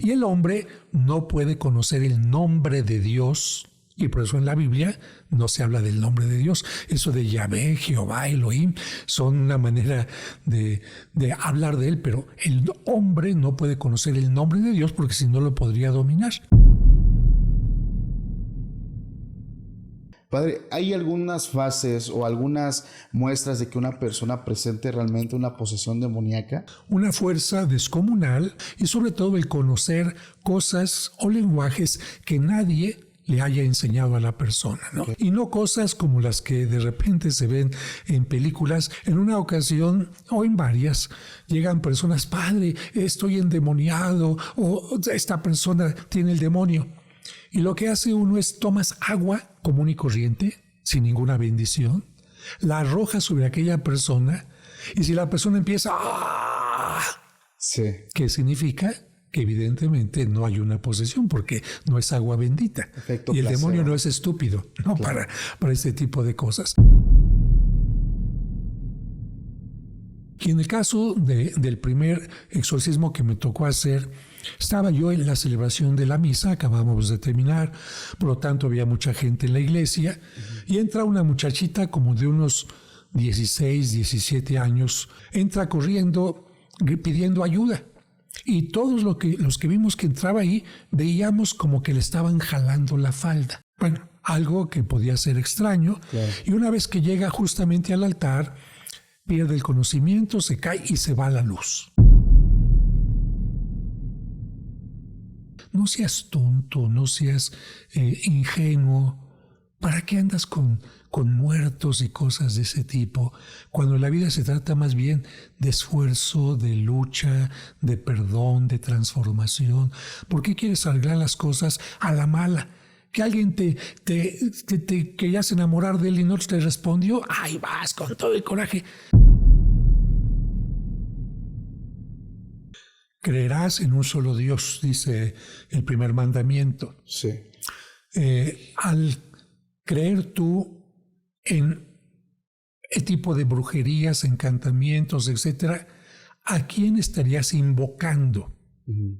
Y el hombre no puede conocer el nombre de Dios, y por eso en la Biblia no se habla del nombre de Dios. Eso de Yahvé, Jehová, Elohim, son una manera de hablar de él, pero el hombre no puede conocer el nombre de Dios porque si no lo podría dominar. Padre, ¿hay algunas fases o algunas muestras de que una persona presente realmente una posesión demoníaca? Una fuerza descomunal y sobre todo el conocer cosas o lenguajes que nadie le haya enseñado a la persona, ¿no? Okay. Y no cosas como las que de repente se ven en películas. En una ocasión, o en varias, llegan personas, padre, estoy endemoniado, o esta persona tiene el demonio. Y lo que hace uno es tomas agua común y corriente, sin ninguna bendición, la arrojas sobre aquella persona, y si la persona empieza, ¡ah! Sí. ¿Qué significa? Que evidentemente no hay una posesión porque no es agua bendita. Efecto y el placebo. Demonio no es estúpido, ¿no? Claro. Para este tipo de cosas. Y en el caso del primer exorcismo que me tocó hacer, estaba yo en la celebración de la misa, acabamos de terminar, por lo tanto había mucha gente en la iglesia, y entra una muchachita como de unos 16, 17 años, entra corriendo pidiendo ayuda. Y todos los que vimos que entraba ahí, veíamos como que le estaban jalando la falda. Bueno, algo que podía ser extraño. Claro. Y una vez que llega justamente al altar, pierde el conocimiento, se cae y se va la luz. No seas tonto, no seas ingenuo. ¿Para qué andas con muertos y cosas de ese tipo? Cuando la vida se trata más bien de esfuerzo, de lucha, de perdón, de transformación. ¿Por qué quieres arreglar las cosas a la mala? Que alguien te querías enamorar de él y no te respondió. ¡Ahí vas con todo el coraje! Creerás en un solo Dios, dice el primer mandamiento. Sí. Al creer tú en el tipo de brujerías, encantamientos, etcétera, ¿a quién estarías invocando? Uh-huh.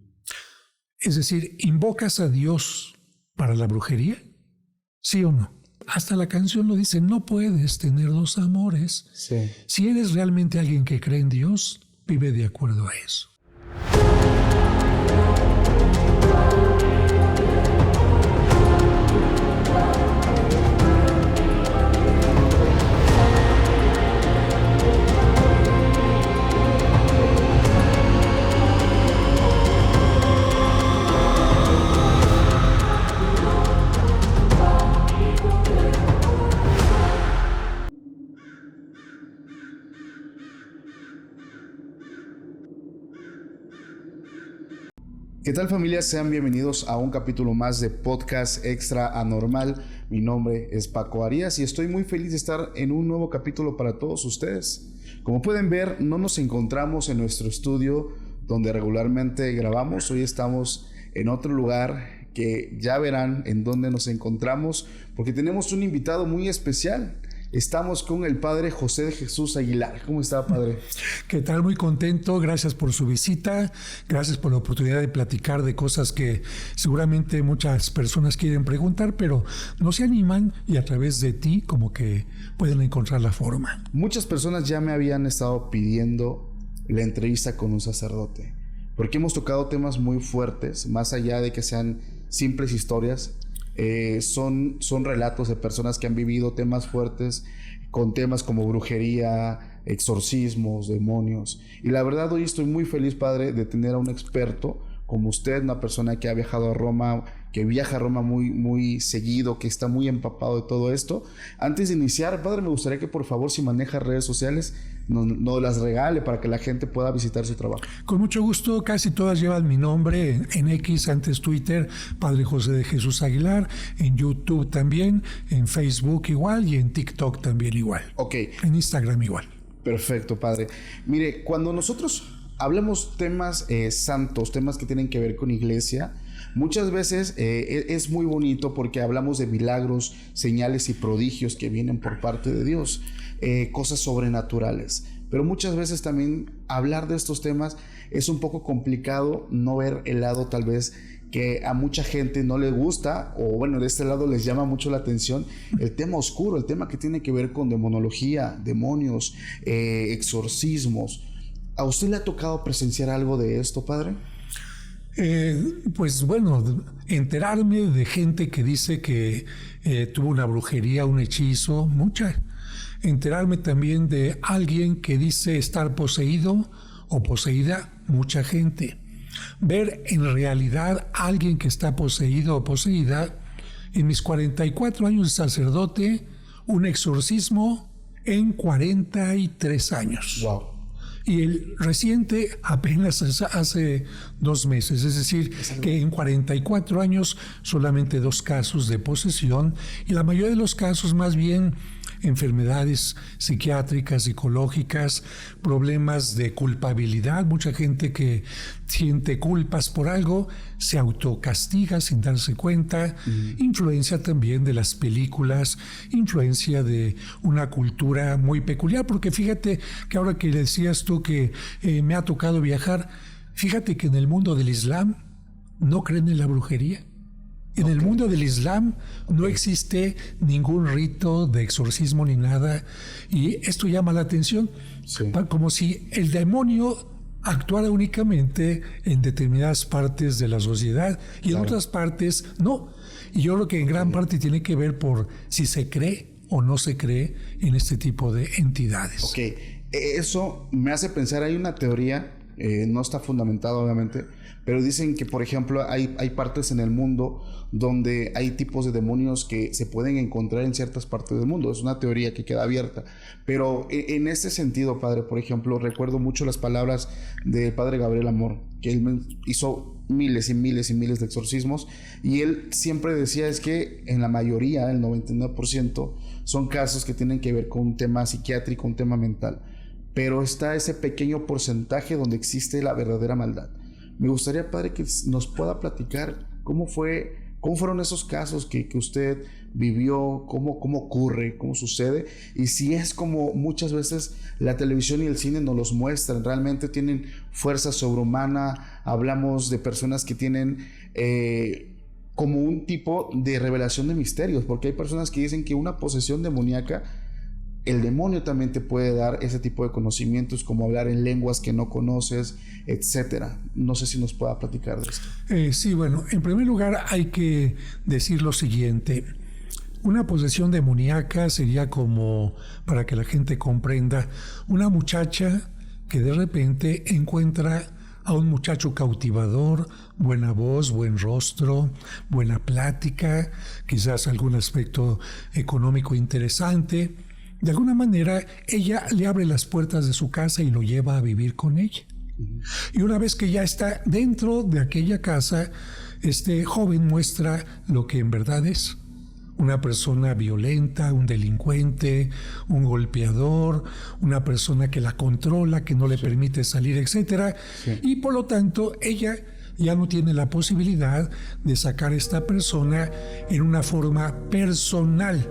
Es decir, ¿invocas a Dios para la brujería? ¿Sí o no? Hasta la canción lo dice, no puedes tener dos amores. Sí. Si eres realmente alguien que cree en Dios, vive de acuerdo a eso. ¿Qué tal, familia? Sean bienvenidos a un capítulo más de Podcast Extra Anormal. Mi nombre es Paco Arias y estoy muy feliz de estar en un nuevo capítulo para todos ustedes. Como pueden ver, no nos encontramos en nuestro estudio donde regularmente grabamos. Hoy estamos en otro lugar que ya verán en dónde nos encontramos porque tenemos un invitado muy especial. Estamos con el padre José de Jesús Aguilar. ¿Cómo está, padre? ¿Qué tal? Muy contento. Gracias por su visita. Gracias por la oportunidad de platicar de cosas que seguramente muchas personas quieren preguntar, pero no se animan y a través de ti como que pueden encontrar la forma. Muchas personas ya me habían estado pidiendo la entrevista con un sacerdote, porque hemos tocado temas muy fuertes, más allá de que sean simples historias. Son relatos de personas que han vivido temas fuertes con temas como brujería, exorcismos, demonios. Y la verdad hoy estoy muy feliz, padre, de tener a un experto como usted, una persona que ha viajado a Roma, que viaja a Roma muy seguido, que está muy empapado de todo esto. Antes de iniciar, padre, me gustaría que por favor, si maneja redes sociales, nos las regale para que la gente pueda visitar su trabajo. Con mucho gusto, casi todas llevan mi nombre en X, antes Twitter, Padre José de Jesús Aguilar, en YouTube también, en Facebook igual y en TikTok también igual. Ok. En Instagram igual. Perfecto, padre. Mire, cuando nosotros hablamos temas santos, temas que tienen que ver con iglesia, muchas veces es muy bonito porque hablamos de milagros, señales y prodigios que vienen por parte de Dios, cosas sobrenaturales. pero muchas veces también hablar de estos temas es un poco complicado, no ver el lado tal vez que a mucha gente no le gusta, o bueno, de este lado les llama mucho la atención, el tema oscuro, el tema que tiene que ver con demonología, demonios, exorcismos. ¿A usted le ha tocado presenciar algo de esto, padre? Pues bueno, enterarme de gente que dice que tuvo una brujería, un hechizo, mucha. Enterarme también de alguien que dice estar poseído o poseída, mucha gente. Ver en realidad a alguien que está poseído o poseída, en mis 44 años de sacerdote, un exorcismo en 43 años. Wow. Y el reciente apenas hace 2 meses, es decir, que en 44 años solamente 2 casos de posesión, y la mayoría de los casos más bien enfermedades psiquiátricas, psicológicas, problemas de culpabilidad, mucha gente que siente culpas por algo, se autocastiga sin darse cuenta, influencia también de las películas, influencia de una cultura muy peculiar, porque fíjate que ahora que decías tú que me ha tocado viajar, fíjate que en el mundo del Islam no creen en la brujería. En el mundo del Islam no existe ningún rito de exorcismo ni nada, y esto llama la atención, como si el demonio actuara únicamente en determinadas partes de la sociedad y en otras partes no. Y yo creo que en gran parte tiene que ver por si se cree o no se cree en este tipo de entidades. Ok, eso me hace pensar, hay una teoría, no está fundamentada obviamente, pero dicen que, por ejemplo, hay partes en el mundo donde hay tipos de demonios que se pueden encontrar en ciertas partes del mundo. Es una teoría que queda abierta. Pero en este sentido, padre, por ejemplo, recuerdo mucho las palabras del padre Gabriel Amor, que él hizo miles y miles y miles de exorcismos, y él siempre decía es que en la mayoría, el 99%, son casos que tienen que ver con un tema psiquiátrico, un tema mental. Pero está ese pequeño porcentaje donde existe la verdadera maldad. Me gustaría, padre, que nos pueda platicar cómo fueron esos casos que usted vivió, cómo ocurre, cómo sucede, y si es como muchas veces la televisión y el cine nos los muestran, realmente tienen fuerza sobrehumana. Hablamos de personas que tienen como un tipo de revelación de misterios, porque hay personas que dicen que una posesión demoníaca, el demonio también te puede dar ese tipo de conocimientos, como hablar en lenguas que no conoces, etcétera. No sé si nos pueda platicar de esto. Sí, bueno, en primer lugar hay que decir lo siguiente. Una posesión demoníaca sería como, para que la gente comprenda, una muchacha que de repente encuentra a un muchacho cautivador, buena voz, buen rostro, buena plática, quizás algún aspecto económico interesante. De alguna manera, ella le abre las puertas de su casa y lo lleva a vivir con ella. Y una vez que ya está dentro de aquella casa, este joven muestra lo que en verdad es. Una persona violenta, un delincuente, un golpeador, una persona que la controla, que no le permite salir, etc. Y por lo tanto, ella ya no tiene la posibilidad de sacar a esta persona en una forma personal.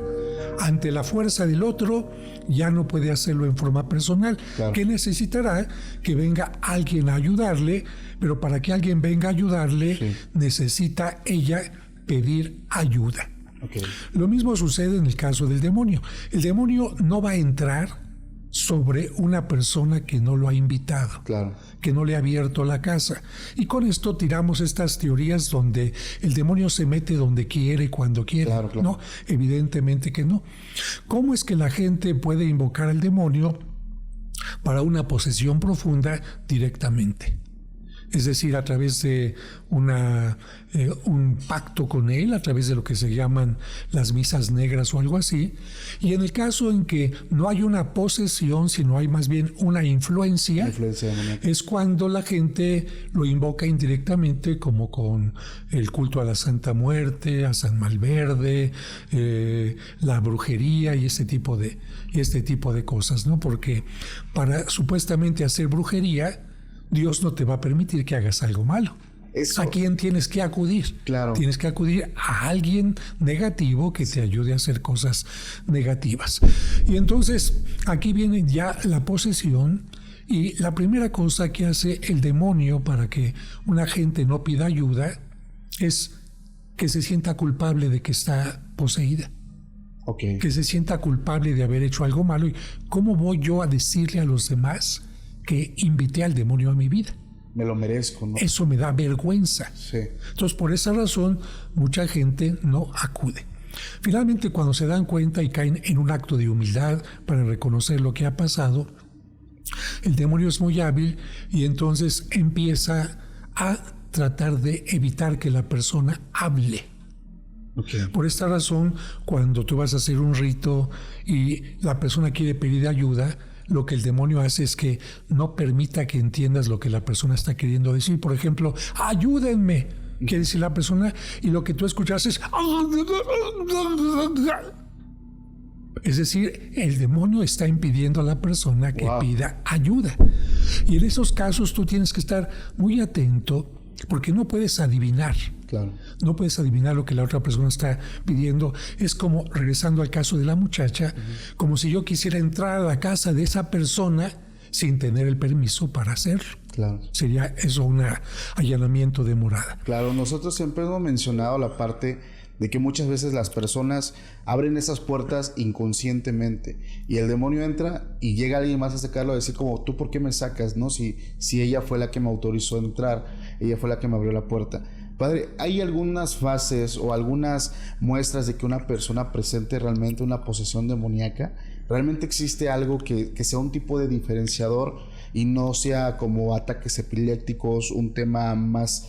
Ante la fuerza del otro, ya no puede hacerlo en forma personal. Claro. Que necesitará que venga alguien a ayudarle, pero para que alguien venga a ayudarle, necesita ella pedir ayuda. Okay. Lo mismo sucede en el caso del demonio. El demonio no va a entrar sobre una persona que no lo ha invitado, que no le ha abierto la casa. Y con esto tiramos estas teorías donde el demonio se mete donde quiere, cuando quiere. No, evidentemente que no. ¿Cómo es que la gente puede invocar al demonio para una posesión profunda directamente? Es decir, a través de un pacto con él, a través de lo que se llaman las misas negras o algo así. Y en el caso en que no hay una posesión, sino hay más bien una influencia es cuando la gente lo invoca indirectamente, como con el culto a la Santa Muerte, a San Malverde, la brujería y este tipo de cosas, ¿no? Porque para supuestamente hacer brujería, Dios no te va a permitir que hagas algo malo. Eso. ¿A quién tienes que acudir? Claro. Tienes que acudir a alguien negativo que te ayude a hacer cosas negativas. Y entonces aquí viene ya la posesión, y la primera cosa que hace el demonio para que una gente no pida ayuda es que se sienta culpable de que está poseída. Okay. Que se sienta culpable de haber hecho algo malo. ¿Y cómo voy yo a decirle a los demás que invité al demonio a mi vida? Me lo merezco, ¿no? Eso me da vergüenza. Sí. Entonces, por esa razón, mucha gente no acude. Finalmente, cuando se dan cuenta y caen en un acto de humildad para reconocer lo que ha pasado, el demonio es muy hábil y entonces empieza a tratar de evitar que la persona hable. Okay. Por esta razón, cuando tú vas a hacer un rito y la persona quiere pedir ayuda, lo que el demonio hace es que no permita que entiendas lo que la persona está queriendo decir. Por ejemplo, ayúdenme, quiere decir la persona, y lo que tú escuchas es... Es decir, el demonio está impidiendo a la persona que pida ayuda. Y en esos casos tú tienes que estar muy atento, porque no puedes adivinar. Claro. No puedes adivinar lo que la otra persona está pidiendo. Es como, regresando al caso de la muchacha, como si yo quisiera entrar a la casa de esa persona sin tener el permiso para hacerlo. Claro. Sería eso un allanamiento de morada. Claro, nosotros siempre hemos mencionado la parte de que muchas veces las personas abren esas puertas inconscientemente y el demonio entra y llega alguien más a sacarlo, a decir como, ¿tú por qué me sacas? ¿No? Si ella fue la que me autorizó a entrar, ella fue la que me abrió la puerta. Padre, ¿hay algunas fases o algunas muestras de que una persona presente realmente una posesión demoníaca? ¿Realmente existe algo que sea un tipo de diferenciador y no sea como ataques epilépticos, un tema más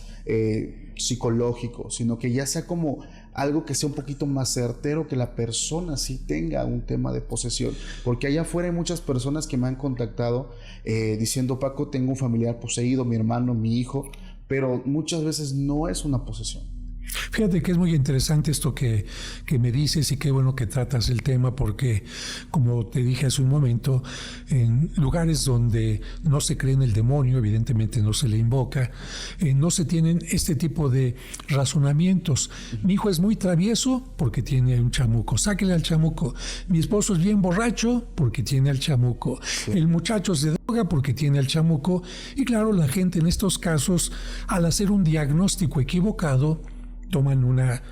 psicológico, sino que ya sea como algo que sea un poquito más certero, que la persona sí tenga un tema de posesión? Porque allá afuera hay muchas personas que me han contactado diciendo, Paco, tengo un familiar poseído, mi hermano, mi hijo, pero muchas veces no es una posesión. Fíjate que es muy interesante esto que me dices, y qué bueno que tratas el tema, porque como te dije hace un momento, en lugares donde no se cree en el demonio, evidentemente no se le invoca, no se tienen este tipo de razonamientos. Mi hijo es muy travieso porque tiene un chamuco, sáquele al chamuco. Mi esposo es bien borracho porque tiene al chamuco. Sí. El muchacho se droga porque tiene al chamuco. Y claro, la gente en estos casos, al hacer un diagnóstico equivocado, toman una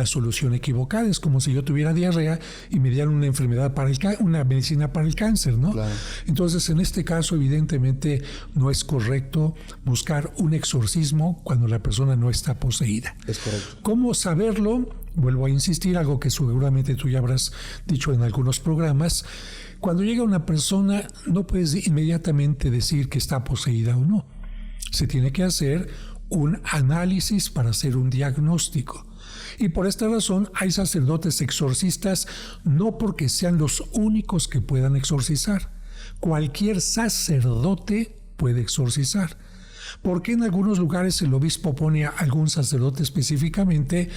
solución equivocada. Es como si yo tuviera diarrea y me dieran una enfermedad una medicina para el cáncer, ¿no? Claro. Entonces, en este caso, evidentemente, no es correcto buscar un exorcismo cuando la persona no está poseída. Es correcto. ¿Cómo saberlo? Vuelvo a insistir, algo que seguramente tú ya habrás dicho en algunos programas. Cuando llega una persona, no puedes inmediatamente decir que está poseída o no. Se tiene que hacer un análisis para hacer un diagnóstico. Y por esta razón hay sacerdotes exorcistas, no porque sean los únicos que puedan exorcizar. Cualquier sacerdote puede exorcizar. Porque en algunos lugares el obispo pone a algún sacerdote específicamente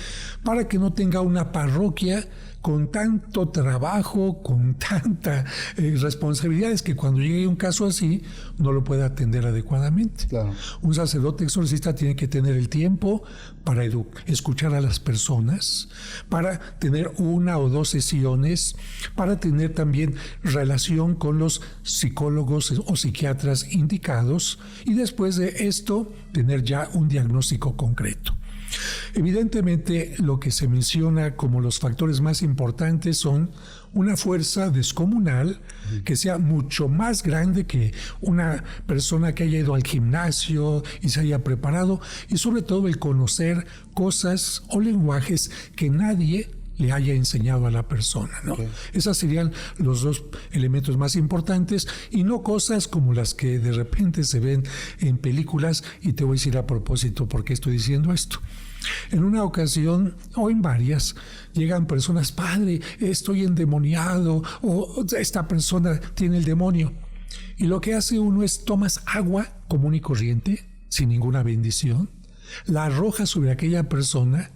para que no tenga una parroquia con tanto trabajo, con tanta responsabilidades, que cuando llegue un caso así no lo pueda atender adecuadamente. Claro. Un sacerdote exorcista tiene que tener el tiempo para escuchar a las personas, para tener 1 o 2 sesiones, para tener también relación con los psicólogos o psiquiatras indicados, y después de esto tener ya un diagnóstico concreto. Evidentemente, lo que se menciona como los factores más importantes son una fuerza descomunal que sea mucho más grande que una persona que haya ido al gimnasio y se haya preparado, y sobre todo el conocer cosas o lenguajes que nadie le haya enseñado a la persona, ¿no? Okay. Esos serían los 2 elementos más importantes, y no cosas como las que de repente se ven en películas. Y te voy a decir a propósito por qué estoy diciendo esto. En una ocasión, o en varias, llegan personas, padre, estoy endemoniado, o esta persona tiene el demonio. Y lo que hace uno es, tomas agua común y corriente, sin ninguna bendición, la arrojas sobre aquella persona,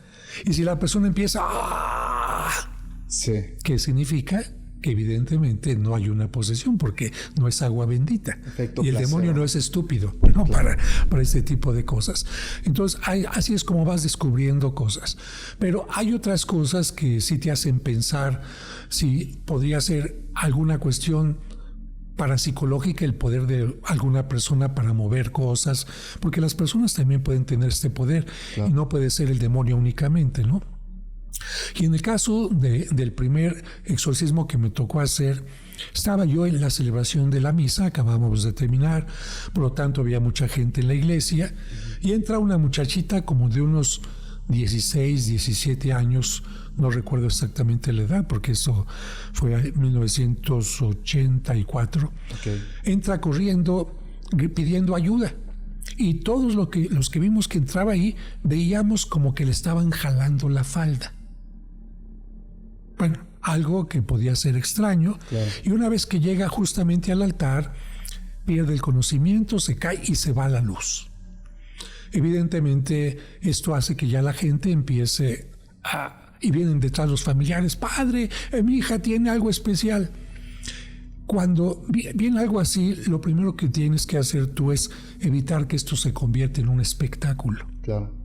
y si la persona empieza, ¡ah! Sí. ¿Qué significa? que evidentemente no hay una posesión porque no es agua bendita. Efecto y el placebo. demonio no es estúpido, ¿no? Claro. Para este tipo de cosas. Entonces, así es como vas descubriendo cosas. Pero hay otras cosas que sí te hacen pensar si podría ser alguna cuestión parapsicológica, el poder de alguna persona para mover cosas, porque las personas también pueden tener este poder, claro, y no puede ser el demonio únicamente, ¿no? Y en el caso del primer exorcismo que me tocó hacer, estaba yo en la celebración de la misa, acabamos de terminar, por lo tanto había mucha gente en la iglesia, y entra una muchachita como de unos 16, 17 años, no recuerdo exactamente la edad, porque eso fue en 1984, okay. Entra corriendo, pidiendo ayuda. Y todos los que vimos que entraba ahí, veíamos como que le estaban jalando la falda. Bueno, algo que podía ser extraño. Claro. Y una vez que llega justamente al altar, pierde el conocimiento, se cae y se va la luz. Evidentemente, esto hace que ya la gente empiece a... Y vienen detrás los familiares, padre, mi hija tiene algo especial. Cuando viene algo así, lo primero que tienes que hacer tú es evitar que esto se convierta en un espectáculo. Claro.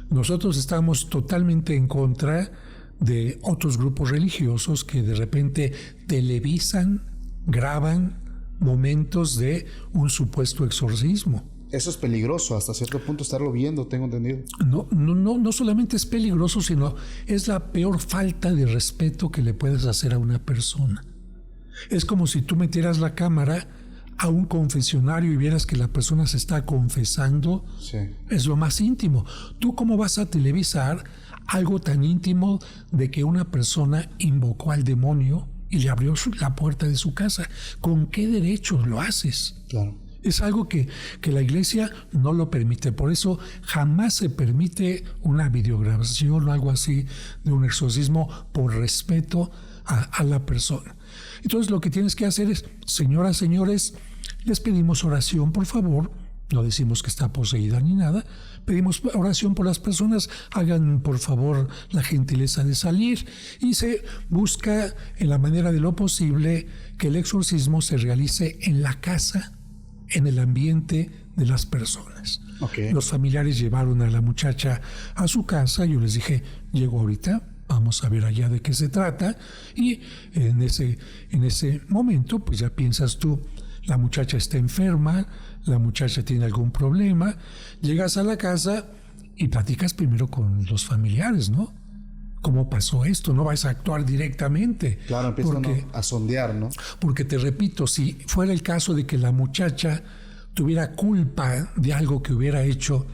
Nosotros estamos totalmente en contra de otros grupos religiosos que de repente televisan, graban momentos de un supuesto exorcismo. Eso es peligroso, hasta cierto punto estarlo viendo, tengo entendido. No solamente es peligroso, sino es la peor falta de respeto que le puedes hacer a una persona. Es como si tú metieras la cámara a un confesionario y vieras que la persona se está confesando. Sí. Es lo más íntimo. ¿Tú cómo vas a televisar algo tan íntimo de que una persona invocó al demonio y le abrió la puerta de su casa? ¿Con qué derechos lo haces? Claro. Es algo que la iglesia no lo permite. Por eso jamás se permite una videograbación o algo así de un exorcismo por respeto a la persona. Entonces lo que tienes que hacer es, señoras, señores, les pedimos oración, por favor. No decimos que está poseída ni nada. Pedimos oración por las personas. Hagan, por favor, la gentileza de salir. Y se busca, en la manera de lo posible, que el exorcismo se realice en la casa, en el ambiente de las personas. Okay. Los familiares llevaron a la muchacha a su casa. Yo les dije, llego ahorita, vamos a ver allá de qué se trata. Y en ese momento, pues ya piensas tú, la muchacha está enferma, la muchacha tiene algún problema. Llegas a la casa y platicas primero con los familiares, ¿no? ¿Cómo pasó esto? No vas a actuar directamente. Claro, empiezan a sondear, ¿no? Porque te repito, si fuera el caso de que la muchacha tuviera culpa de algo que hubiera hecho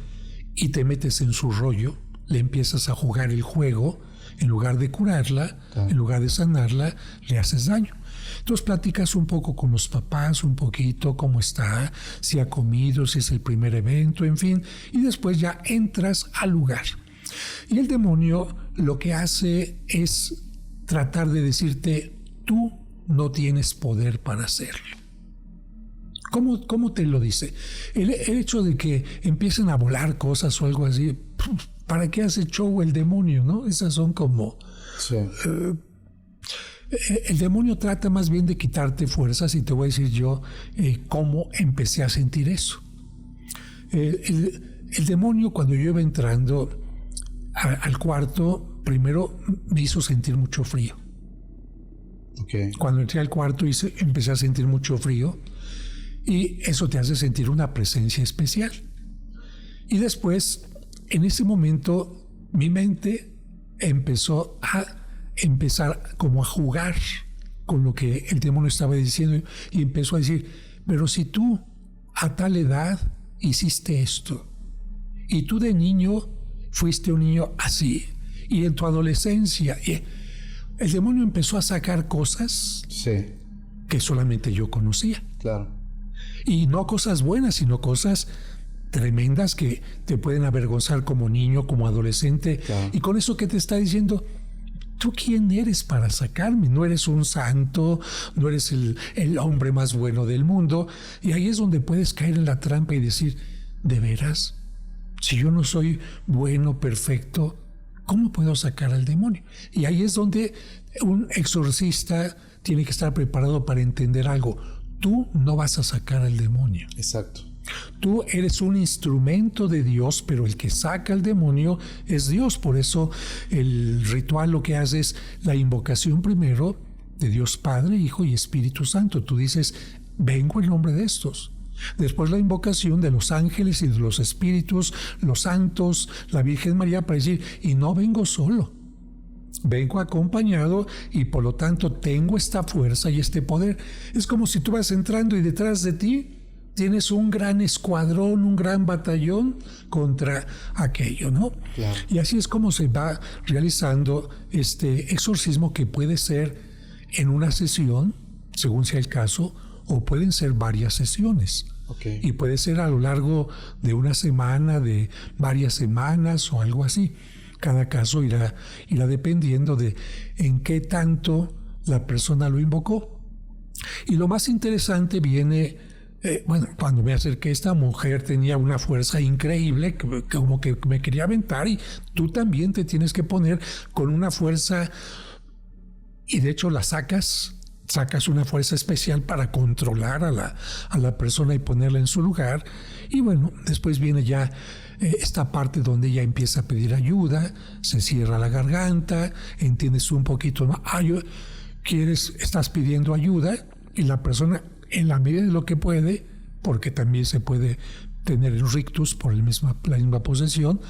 y te metes en su rollo, le empiezas a jugar el juego, en lugar de curarla, claro, en lugar de sanarla, le haces daño. Entonces platicas un poco con los papás, un poquito cómo está, si ha comido, si es el primer evento, en fin, y después ya entras al lugar. Y el demonio lo que hace es tratar de decirte, tú no tienes poder para hacerlo. ¿Cómo te lo dice? El hecho de que empiecen a volar cosas o algo así, ¿para qué hace show el demonio, no? Esas son como... Sí. El demonio trata más bien de quitarte fuerzas, y te voy a decir yo cómo empecé a sentir eso. El demonio, cuando yo iba entrando al cuarto, primero me hizo sentir mucho frío. Okay. Cuando entré al cuarto empecé a sentir mucho frío, y eso te hace sentir una presencia especial. Y después, en ese momento, mi mente empezó a como a jugar con lo que el demonio estaba diciendo, y empezó a decir, pero si tú a tal edad hiciste esto, y tú de niño fuiste un niño así, y en tu adolescencia, el demonio empezó a sacar cosas, sí, que solamente yo conocía. Claro. Y no cosas buenas, sino cosas tremendas que te pueden avergonzar como niño, como adolescente. Claro. Y con eso que te está diciendo, ¿tú quién eres para sacarme? No eres un santo, no eres el hombre más bueno del mundo. Y ahí es donde puedes caer en la trampa y decir, ¿de veras? Si yo no soy bueno, perfecto, ¿cómo puedo sacar al demonio? Y ahí es donde un exorcista tiene que estar preparado para entender algo. Tú no vas a sacar al demonio. Exacto. Tú eres un instrumento de Dios, pero el que saca al demonio es Dios. Por eso el ritual lo que hace es la invocación primero de Dios Padre, Hijo y Espíritu Santo. Tú dices, vengo en nombre de estos. Después la invocación de los ángeles y de los espíritus, los santos, la Virgen María, para decir, y no vengo solo. Vengo acompañado y por lo tanto tengo esta fuerza y este poder. Es como si tú vas entrando y detrás de ti tienes un gran escuadrón, un gran batallón contra aquello, ¿no? Claro. Y así es como se va realizando este exorcismo, que puede ser en una sesión, según sea el caso, o pueden ser varias sesiones. Okay. Y puede ser a lo largo de una semana, de varias semanas o algo así. Cada caso irá dependiendo de en qué tanto la persona lo invocó. Y lo más interesante viene, cuando me acerqué, esta mujer tenía una fuerza increíble, como que me quería aventar, y tú también te tienes que poner con una fuerza, y de hecho la sacas una fuerza especial para controlar a la persona y ponerla en su lugar. Y bueno, después viene ya esta parte donde ella empieza a pedir ayuda, se cierra la garganta, entiendes un poquito más, estás pidiendo ayuda, y la persona, en la medida de lo que puede, porque también se puede tener el rictus por la misma posesión,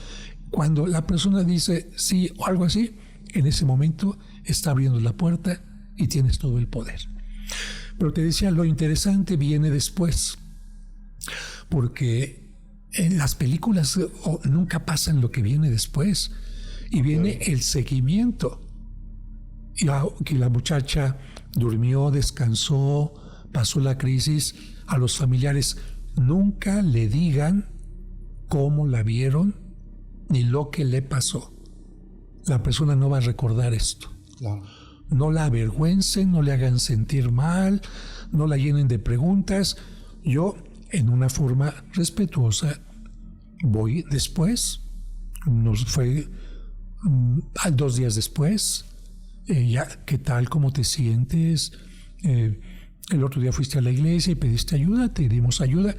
cuando la persona dice sí o algo así, en ese momento está abriendo la puerta y tienes todo el poder. Pero te decía, lo interesante viene después, porque en las películas nunca pasan lo que viene después, y viene el seguimiento. Y que la muchacha durmió, descansó, pasó la crisis. A los familiares nunca le digan cómo la vieron ni lo que le pasó. La persona no va a recordar esto. Claro. No la avergüencen, no le hagan sentir mal, no la llenen de preguntas. Yo, en una forma respetuosa, voy después. Nos fue 2 días después. Ya, ¿qué tal? ¿Cómo te sientes? El otro día fuiste a la iglesia y pediste ayuda, te dimos ayuda.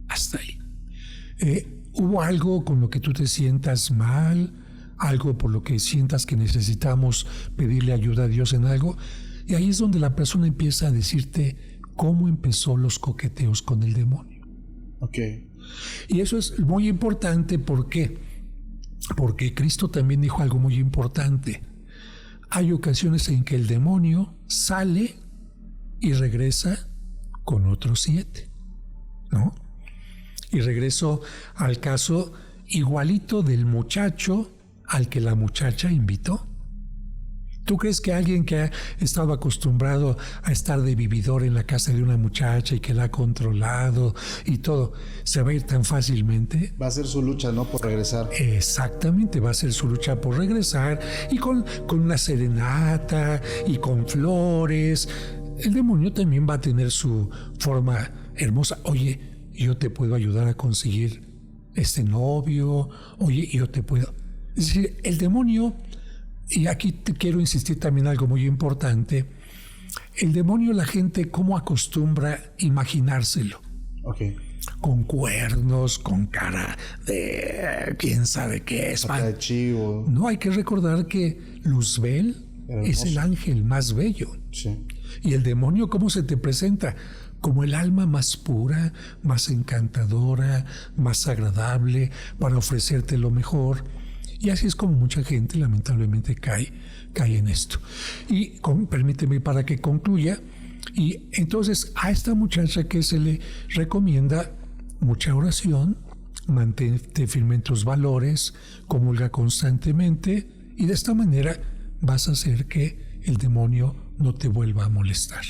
Hasta ahí. ¿Hubo algo con lo que tú te sientas mal? ¿Algo por lo que sientas que necesitamos pedirle ayuda a Dios en algo? Y ahí es donde la persona empieza a decirte cómo empezó los coqueteos con el demonio. Ok. Y eso es muy importante. ¿Por qué? Porque Cristo también dijo algo muy importante. Hay ocasiones en que el demonio sale y regresa con otros 7, ¿no? Y regreso al caso igualito del muchacho al que la muchacha invitó. ¿Tú crees que alguien que ha estado acostumbrado a estar de vividor en la casa de una muchacha y que la ha controlado y todo, se va a ir tan fácilmente? Va a ser su lucha, ¿no? Por regresar. Exactamente, va a ser su lucha por regresar, y con una serenata y con flores. El demonio también va a tener su forma hermosa. Oye, yo te puedo ayudar a conseguir este novio. Oye, yo te puedo... Es decir, el demonio, y aquí te quiero insistir también algo muy importante, el demonio, la gente cómo acostumbra imaginárselo. Ok. Con cuernos, con cara de quién sabe qué es. Cara de chivo. No, hay que recordar que Luzbel es el ángel más bello. Sí. Y el demonio, ¿cómo se te presenta? Como el alma más pura, más encantadora, más agradable, para ofrecerte lo mejor. Y así es como mucha gente lamentablemente cae en esto. Y permíteme para que concluya. Y entonces a esta muchacha que se le recomienda mucha oración, mantente firme en tus valores, comulga constantemente, y de esta manera vas a hacer que el demonio no te vuelva a molestar.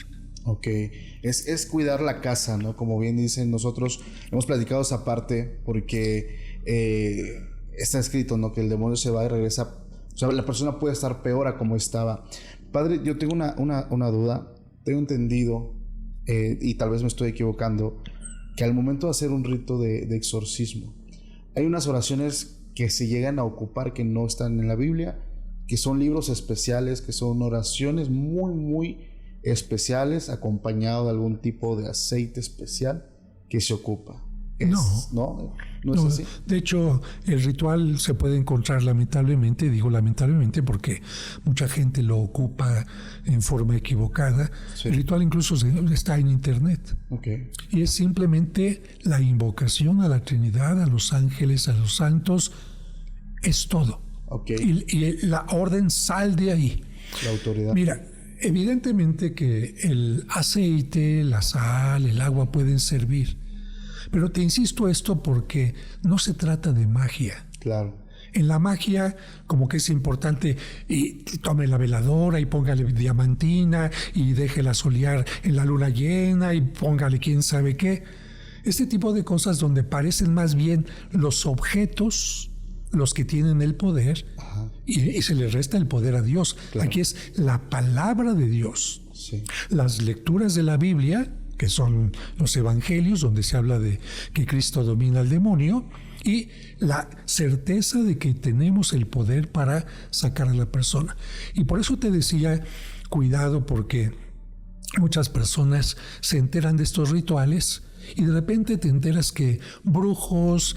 Ok, es cuidar la casa, ¿no? Como bien dicen, nosotros hemos platicado esa parte porque está escrito, ¿no? Que el demonio se va y regresa. O sea, la persona puede estar peor a como estaba. Padre, yo tengo una duda. Tengo entendido, y tal vez me estoy equivocando, que al momento de hacer un rito de exorcismo, hay unas oraciones que se llegan a ocupar que no están en la Biblia, que son libros especiales, que son oraciones muy, muy especiales acompañado de algún tipo de aceite especial que se ocupa. ¿No es así? De hecho, el ritual se puede encontrar lamentablemente, digo lamentablemente porque mucha gente lo ocupa en forma equivocada. Sí. El ritual incluso está en internet. Okay. Y es simplemente la invocación a la Trinidad, a los ángeles, a los santos. Es todo. Okay. Y la orden sale de ahí. La autoridad. Mira, evidentemente que el aceite, la sal, el agua pueden servir. Pero te insisto esto porque no se trata de magia. Claro. En la magia, como que es importante, y tome la veladora y póngale diamantina y déjela solear en la luna llena y póngale quién sabe qué. Este tipo de cosas donde parecen más bien los objetos los que tienen el poder y se le resta el poder a Dios. Claro. Aquí es la palabra de Dios. Sí. Las lecturas de la Biblia, que son los evangelios, donde se habla de que Cristo domina al demonio, y la certeza de que tenemos el poder para sacar a la persona. Y por eso te decía, cuidado, porque muchas personas se enteran de estos rituales y de repente te enteras que brujos,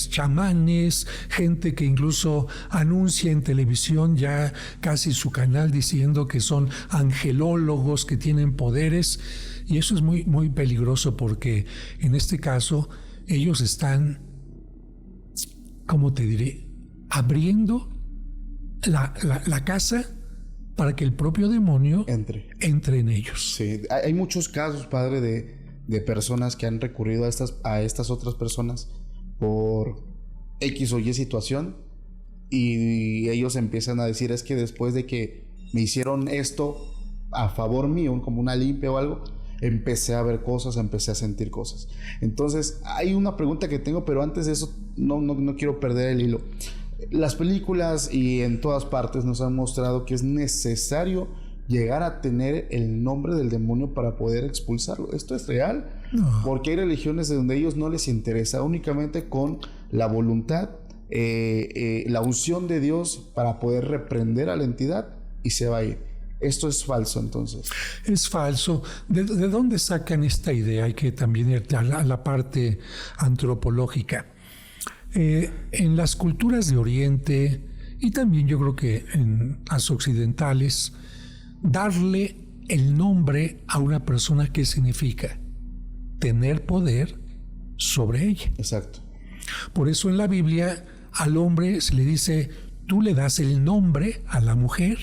chamanes, gente que incluso anuncia en televisión ya casi su canal diciendo que son angelólogos, que tienen poderes. Y eso es muy, muy peligroso porque en este caso ellos están, ¿cómo te diré?, abriendo la casa para que el propio demonio entre en ellos. Sí, hay muchos casos, padre, de personas que han recurrido a estas otras personas por X o Y situación y ellos empiezan a decir, es que después de que me hicieron esto a favor mío, como una limpia o algo, empecé a ver cosas, empecé a sentir cosas. Entonces, hay una pregunta que tengo, pero antes de eso, no quiero perder el hilo. Las películas y en todas partes nos han mostrado que es necesario llegar a tener el nombre del demonio para poder expulsarlo. ¿Esto es real? No. Porque hay religiones donde a ellos no les interesa, únicamente con la voluntad, la unción de Dios para poder reprender a la entidad y se va a ir. Esto es falso, entonces. Es falso. ¿De dónde sacan esta idea? Hay que también ir a la parte antropológica. En las culturas de Oriente y también yo creo que en las occidentales, darle el nombre a una persona, ¿qué significa? Tener poder sobre ella. Exacto. Por eso en la Biblia al hombre se le dice, tú le das el nombre a la mujer.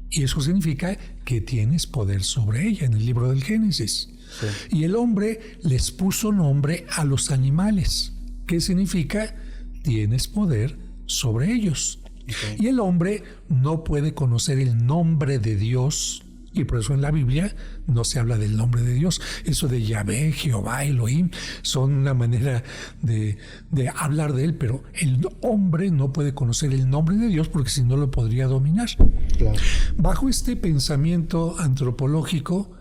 Y eso significa que tienes poder sobre ella en el libro del Génesis. Sí. Y el hombre les puso nombre a los animales. ¿Qué significa? Tienes poder sobre ellos. Okay. Y el hombre no puede conocer el nombre de Dios. Y por eso en la Biblia no se habla del nombre de Dios. Eso de Yahvé, Jehová, Elohim, son una manera de hablar de él, pero el hombre no puede conocer el nombre de Dios porque si no lo podría dominar. Claro. Bajo este pensamiento antropológico,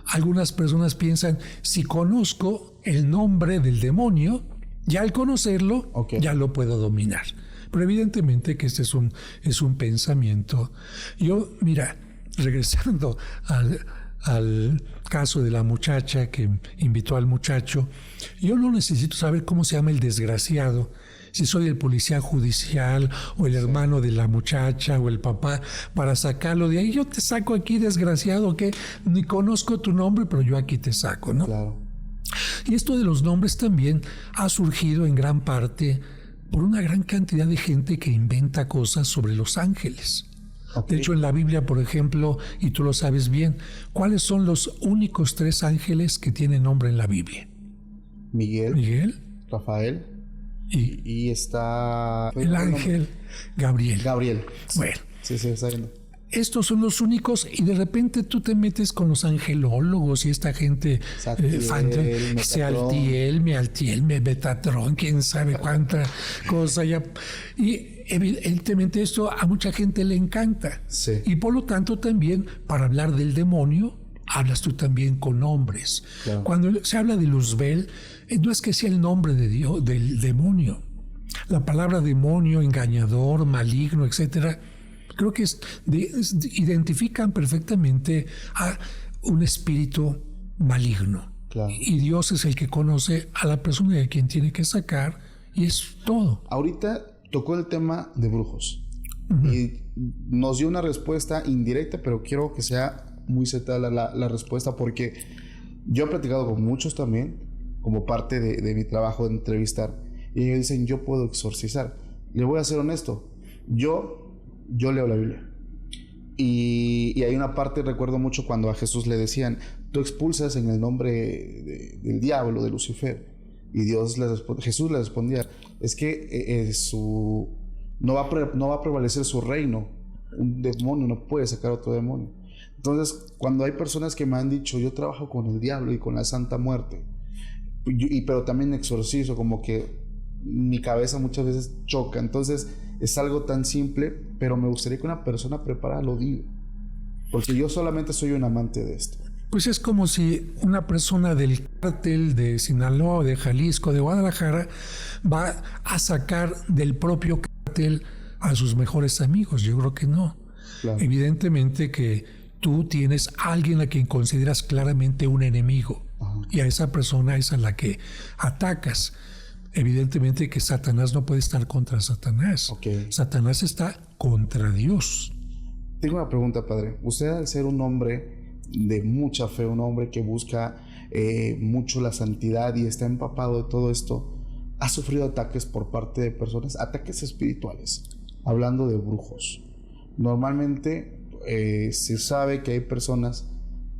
algunas personas piensan, si conozco el nombre del demonio, ya al conocerlo, ya lo puedo dominar. Pero evidentemente que este es un pensamiento. Yo, mira, regresando al caso de la muchacha que invitó al muchacho, yo no necesito saber cómo se llama el desgraciado, si soy el policía judicial o el hermano de la muchacha o el papá, para sacarlo de ahí. Yo te saco aquí, desgraciado, que ni conozco tu nombre, pero yo aquí te saco, ¿no? Claro. Y esto de los nombres también ha surgido en gran parte por una gran cantidad de gente que inventa cosas sobre los ángeles. Okay. De hecho, en la Biblia, por ejemplo, y tú lo sabes bien, ¿cuáles son los únicos 3 ángeles que tienen nombre en la Biblia? Miguel, Rafael y está... el ángel Gabriel. Bueno. Sí, está viendo. Estos son los únicos y de repente tú te metes con los angelólogos y esta gente Altiel, Metatron, quién sabe cuánta cosa ya. Y evidentemente esto a mucha gente le encanta. Sí. Y por lo tanto también para hablar del demonio hablas tú también con nombres. Claro. Cuando se habla de Luzbel, no es que sea el nombre de Dios, del demonio. La palabra demonio, engañador, maligno, etcétera, creo que identifican perfectamente a un espíritu maligno. Claro. Y Dios es el que conoce a la persona y a quien tiene que sacar, y es todo. Ahorita tocó el tema de brujos. Y nos dio una respuesta indirecta, pero quiero que sea muy certera la respuesta, porque yo he platicado con muchos también, como parte de mi trabajo de entrevistar, y ellos dicen, yo puedo exorcizar. Le voy a ser honesto, yo leo la Biblia. Y hay una parte, recuerdo mucho cuando a Jesús le decían, tú expulsas en el nombre del diablo, de Lucifer. Y Jesús le respondía, es que no va a prevalecer su reino. Un demonio no puede sacar otro demonio. Entonces, cuando hay personas que me han dicho, yo trabajo con el diablo y con la Santa Muerte, pero también exorcizo, como que mi cabeza muchas veces choca. Entonces, es algo tan simple, pero me gustaría que una persona preparada lo diga, porque yo solamente soy un amante de esto. Pues es como si una persona del cártel de Sinaloa, de Jalisco, de Guadalajara, va a sacar del propio cártel a sus mejores amigos. Yo creo que no. Claro. Evidentemente que tú tienes a alguien a quien consideras claramente un enemigo. Ajá. Y a esa persona es a la que atacas. Evidentemente que Satanás no puede estar contra Satanás. Okay. Satanás está contra Dios. Tengo una pregunta, padre. Usted, al ser un hombre de mucha fe, un hombre que busca mucho la santidad y está empapado de todo esto, ¿ha sufrido ataques por parte de personas, ataques espirituales? Hablando de brujos. Normalmente se sabe que hay personas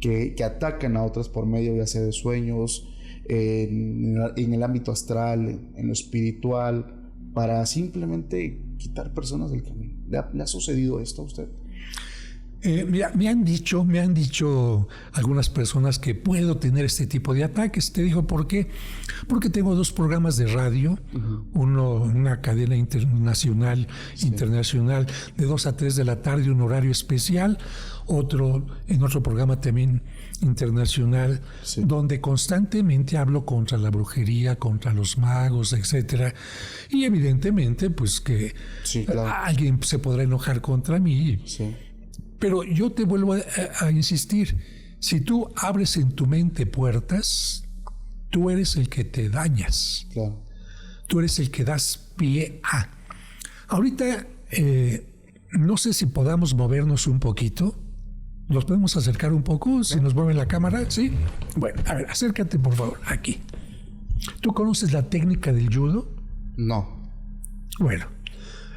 que atacan a otras por medio ya sea de sueños, en el ámbito astral, en lo espiritual, para simplemente quitar personas del camino. ¿Le ha sucedido esto a usted? Mira, me han dicho algunas personas que puedo tener este tipo de ataques. Te digo por qué. Porque tengo 2 programas de radio, uno en una cadena internacional, de 2 a 3 de la tarde, un horario especial, otro en otro programa también internacional, donde constantemente hablo contra la brujería, contra los magos, etcétera. Y evidentemente, pues que alguien se podrá enojar contra mí. Sí. Pero yo te vuelvo a insistir, si tú abres en tu mente puertas, tú eres el que te dañas. Claro. Tú eres el que das pie a. Ahorita, no sé si podamos movernos un poquito. ¿Nos podemos acercar un poco? Si nos mueve la cámara, ¿sí? Bueno, a ver, acércate por favor, aquí. ¿Tú conoces la técnica del judo? No. Bueno,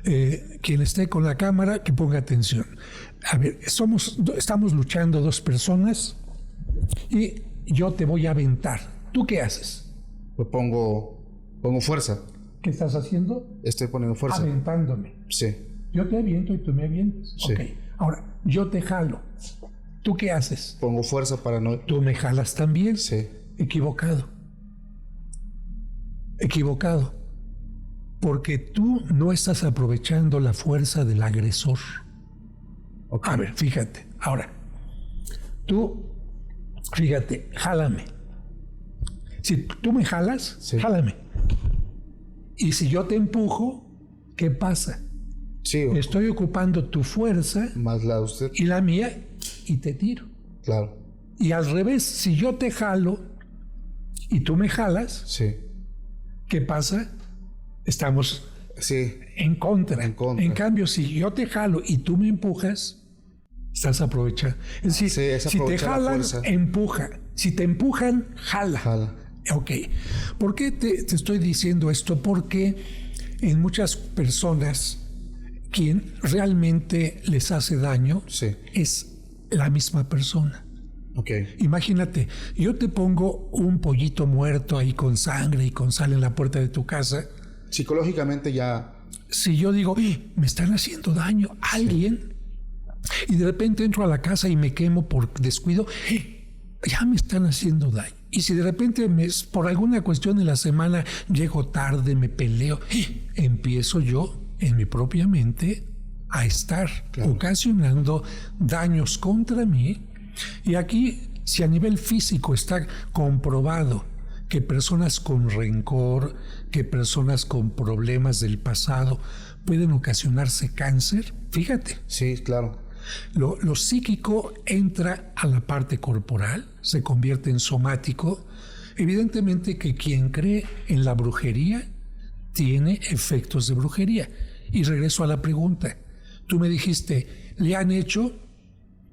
quien esté con la cámara, que ponga atención. A ver, estamos luchando 2 personas y yo te voy a aventar. ¿Tú qué haces? Pues pongo fuerza. ¿Qué estás haciendo? Estoy poniendo fuerza. Aventándome. Sí. Yo te aviento y tú me avientas. Sí. Ok. Ahora, yo te jalo. ¿Tú qué haces? Pongo fuerza para no... ¿Tú me jalas también? Sí. Equivocado. Porque tú no estás aprovechando la fuerza del agresor. Okay. A ver, fíjate. Ahora, fíjate, jálame. Si tú me jalas, jálame. Y si yo te empujo, ¿qué pasa? Sí. Estoy ocupando tu fuerza más la de usted y la mía y te tiro. Claro. Y al revés, si yo te jalo y tú me jalas, ¿qué pasa? Estamos en contra. En cambio, si yo te jalo y tú me empujas, estás aprovechando. Es decir, si te jalan, empuja. Si te empujan, jala. Ok. ¿Por qué te estoy diciendo esto? Porque en muchas personas quien realmente les hace daño es la misma persona. Okay. Imagínate, yo te pongo un pollito muerto ahí con sangre y con sal en la puerta de tu casa. Psicológicamente ya... Si yo digo, me están haciendo daño a alguien, y de repente entro a la casa y me quemo por descuido, ya me están haciendo daño. Y si de repente por alguna cuestión en la semana llego tarde, me peleo, empiezo yo en mi propia mente a estar ocasionando daños contra mí. Y aquí, si a nivel físico está comprobado que personas con rencor, que personas con problemas del pasado pueden ocasionarse cáncer, fíjate. Sí, claro. Lo psíquico entra a la parte corporal, se convierte en somático. Evidentemente que quien cree en la brujería tiene efectos de brujería. Y regreso a la pregunta. Tú me dijiste, ¿le han hecho?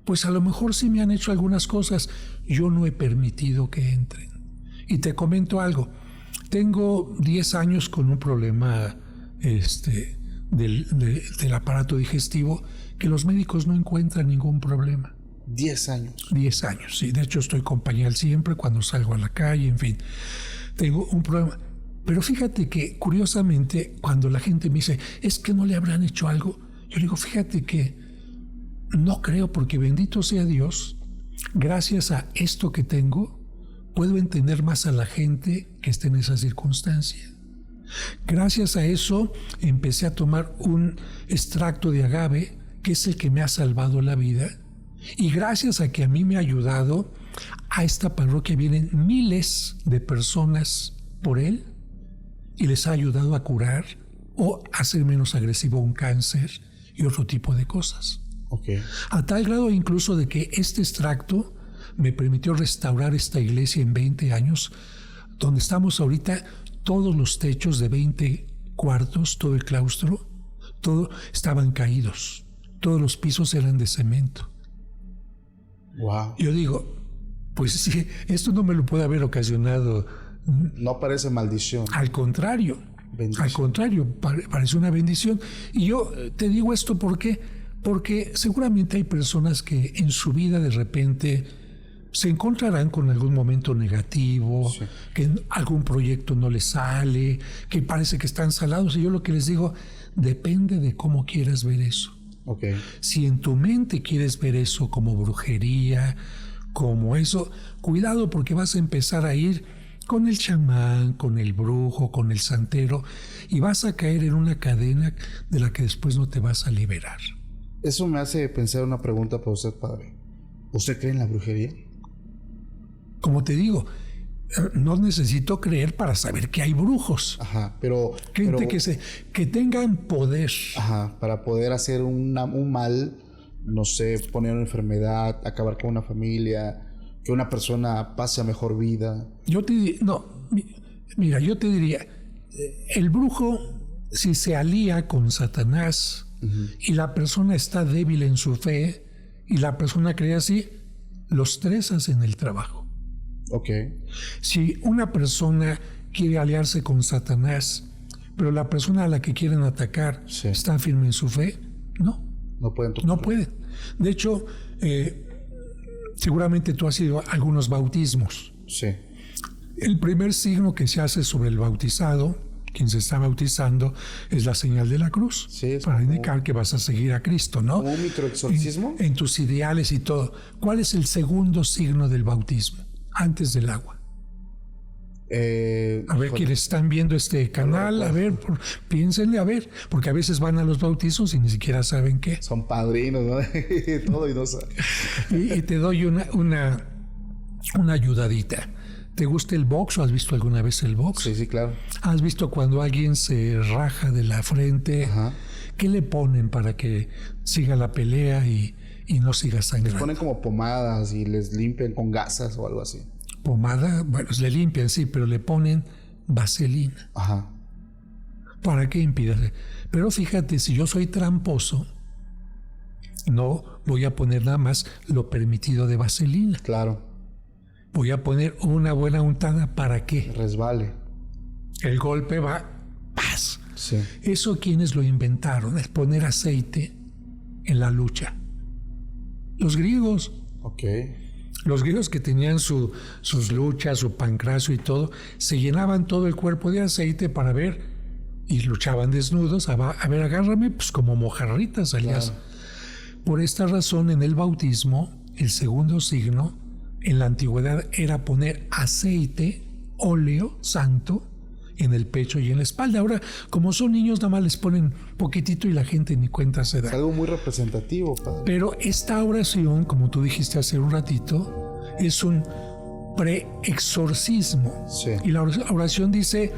Pues a lo mejor sí me han hecho algunas cosas. Yo no he permitido que entren. Y te comento algo. Tengo 10 años con un problema del aparato digestivo que los médicos no encuentran ningún problema. 10 años. 10 años, sí. De hecho, estoy con pañal siempre cuando salgo a la calle, en fin. Tengo un problema. Pero fíjate que, curiosamente, cuando la gente me dice, es que no le habrán hecho algo, yo digo, fíjate que no creo, porque bendito sea Dios, gracias a esto que tengo, puedo entender más a la gente que está en esa circunstancia. Gracias a eso, empecé a tomar un extracto de agave, que es el que me ha salvado la vida. Y gracias a que a mí me ha ayudado, a esta parroquia vienen miles de personas por él y les ha ayudado a curar o a hacer menos agresivo un cáncer y otro tipo de cosas. Okay. A tal grado incluso de que este extracto me permitió restaurar esta iglesia en 20 años, donde estamos ahorita, todos los techos de 20 cuartos, todo el claustro, todo estaban caídos. Todos los pisos eran de cemento. Wow. Yo digo, pues sí, esto no me lo puede haber ocasionado. No parece maldición. Al contrario. Bendición. Al contrario, parece una bendición. Y yo te digo esto porque seguramente hay personas que en su vida de repente se encontrarán con algún momento negativo, sí, que algún proyecto no les sale, que parece que están salados. Y yo lo que les digo, depende de cómo quieras ver eso. Okay. Si en tu mente quieres ver eso como brujería, como eso, cuidado, porque vas a empezar a ir con el chamán, con el brujo, con el santero, y vas a caer en una cadena de la que después no te vas a liberar. Eso me hace pensar una pregunta para usted, padre. ¿Usted cree en la brujería? Como te digo, no necesito creer para saber que hay brujos. Ajá, pero... Gente que tengan poder. Ajá, para poder hacer un mal, no sé, poner una enfermedad, acabar con una familia, que una persona pase a mejor vida. Yo te diría, el brujo, si se alía con Satanás, uh-huh, y la persona está débil en su fe, y la persona cree así, los tres hacen el trabajo. Okay. Si una persona quiere aliarse con Satanás, pero la persona a la que quieren atacar, sí, está firme en su fe, no pueden. No pueden. De hecho, seguramente tú has ido a algunos bautismos. Sí. El primer signo que se hace sobre el bautizado, quien se está bautizando, es la señal de la cruz, sí, para indicar que vas a seguir a Cristo, ¿no? ¿Como un microexorcismo? En tus ideales y todo. ¿Cuál es el segundo signo del bautismo? Antes del agua. A ver, quienes están viendo este canal, a ver, piénsenle, a ver, porque a veces van a los bautizos y ni siquiera saben qué. Son padrinos, ¿no? Todo y no saben. Y te doy una ayudadita. ¿Te gusta el box o has visto alguna vez el box? Sí, claro. ¿Has visto cuando alguien se raja de la frente? Ajá. ¿Qué le ponen para que siga la pelea y no siga sangrando? Les ponen como pomadas y les limpian con gasas o algo así. Pomada, bueno, le limpian, sí, pero le ponen vaselina. Ajá. ¿Para qué impide? Pero fíjate, si yo soy tramposo, no voy a poner nada más lo permitido de vaselina. Claro. Voy a poner una buena untada, ¿para qué? Resbale. El golpe va, ¡paz! Sí. Eso, ¿quiénes lo inventaron? Es poner aceite en la lucha. Los griegos. Ok. Los griegos que tenían sus luchas, su pancracio y todo, se llenaban todo el cuerpo de aceite para ver, y luchaban desnudos, a ver, agárrame, pues como mojarritas salías. Claro. Por esta razón, en el bautismo, el segundo signo, en la antigüedad, era poner aceite, óleo santo, en el pecho y en la espalda. Ahora, como son niños, nada más les ponen poquitito y la gente ni cuenta se da. Es algo muy representativo, padre. Pero esta oración, como tú dijiste hace un ratito, es un preexorcismo. Sí. Y la oración dice,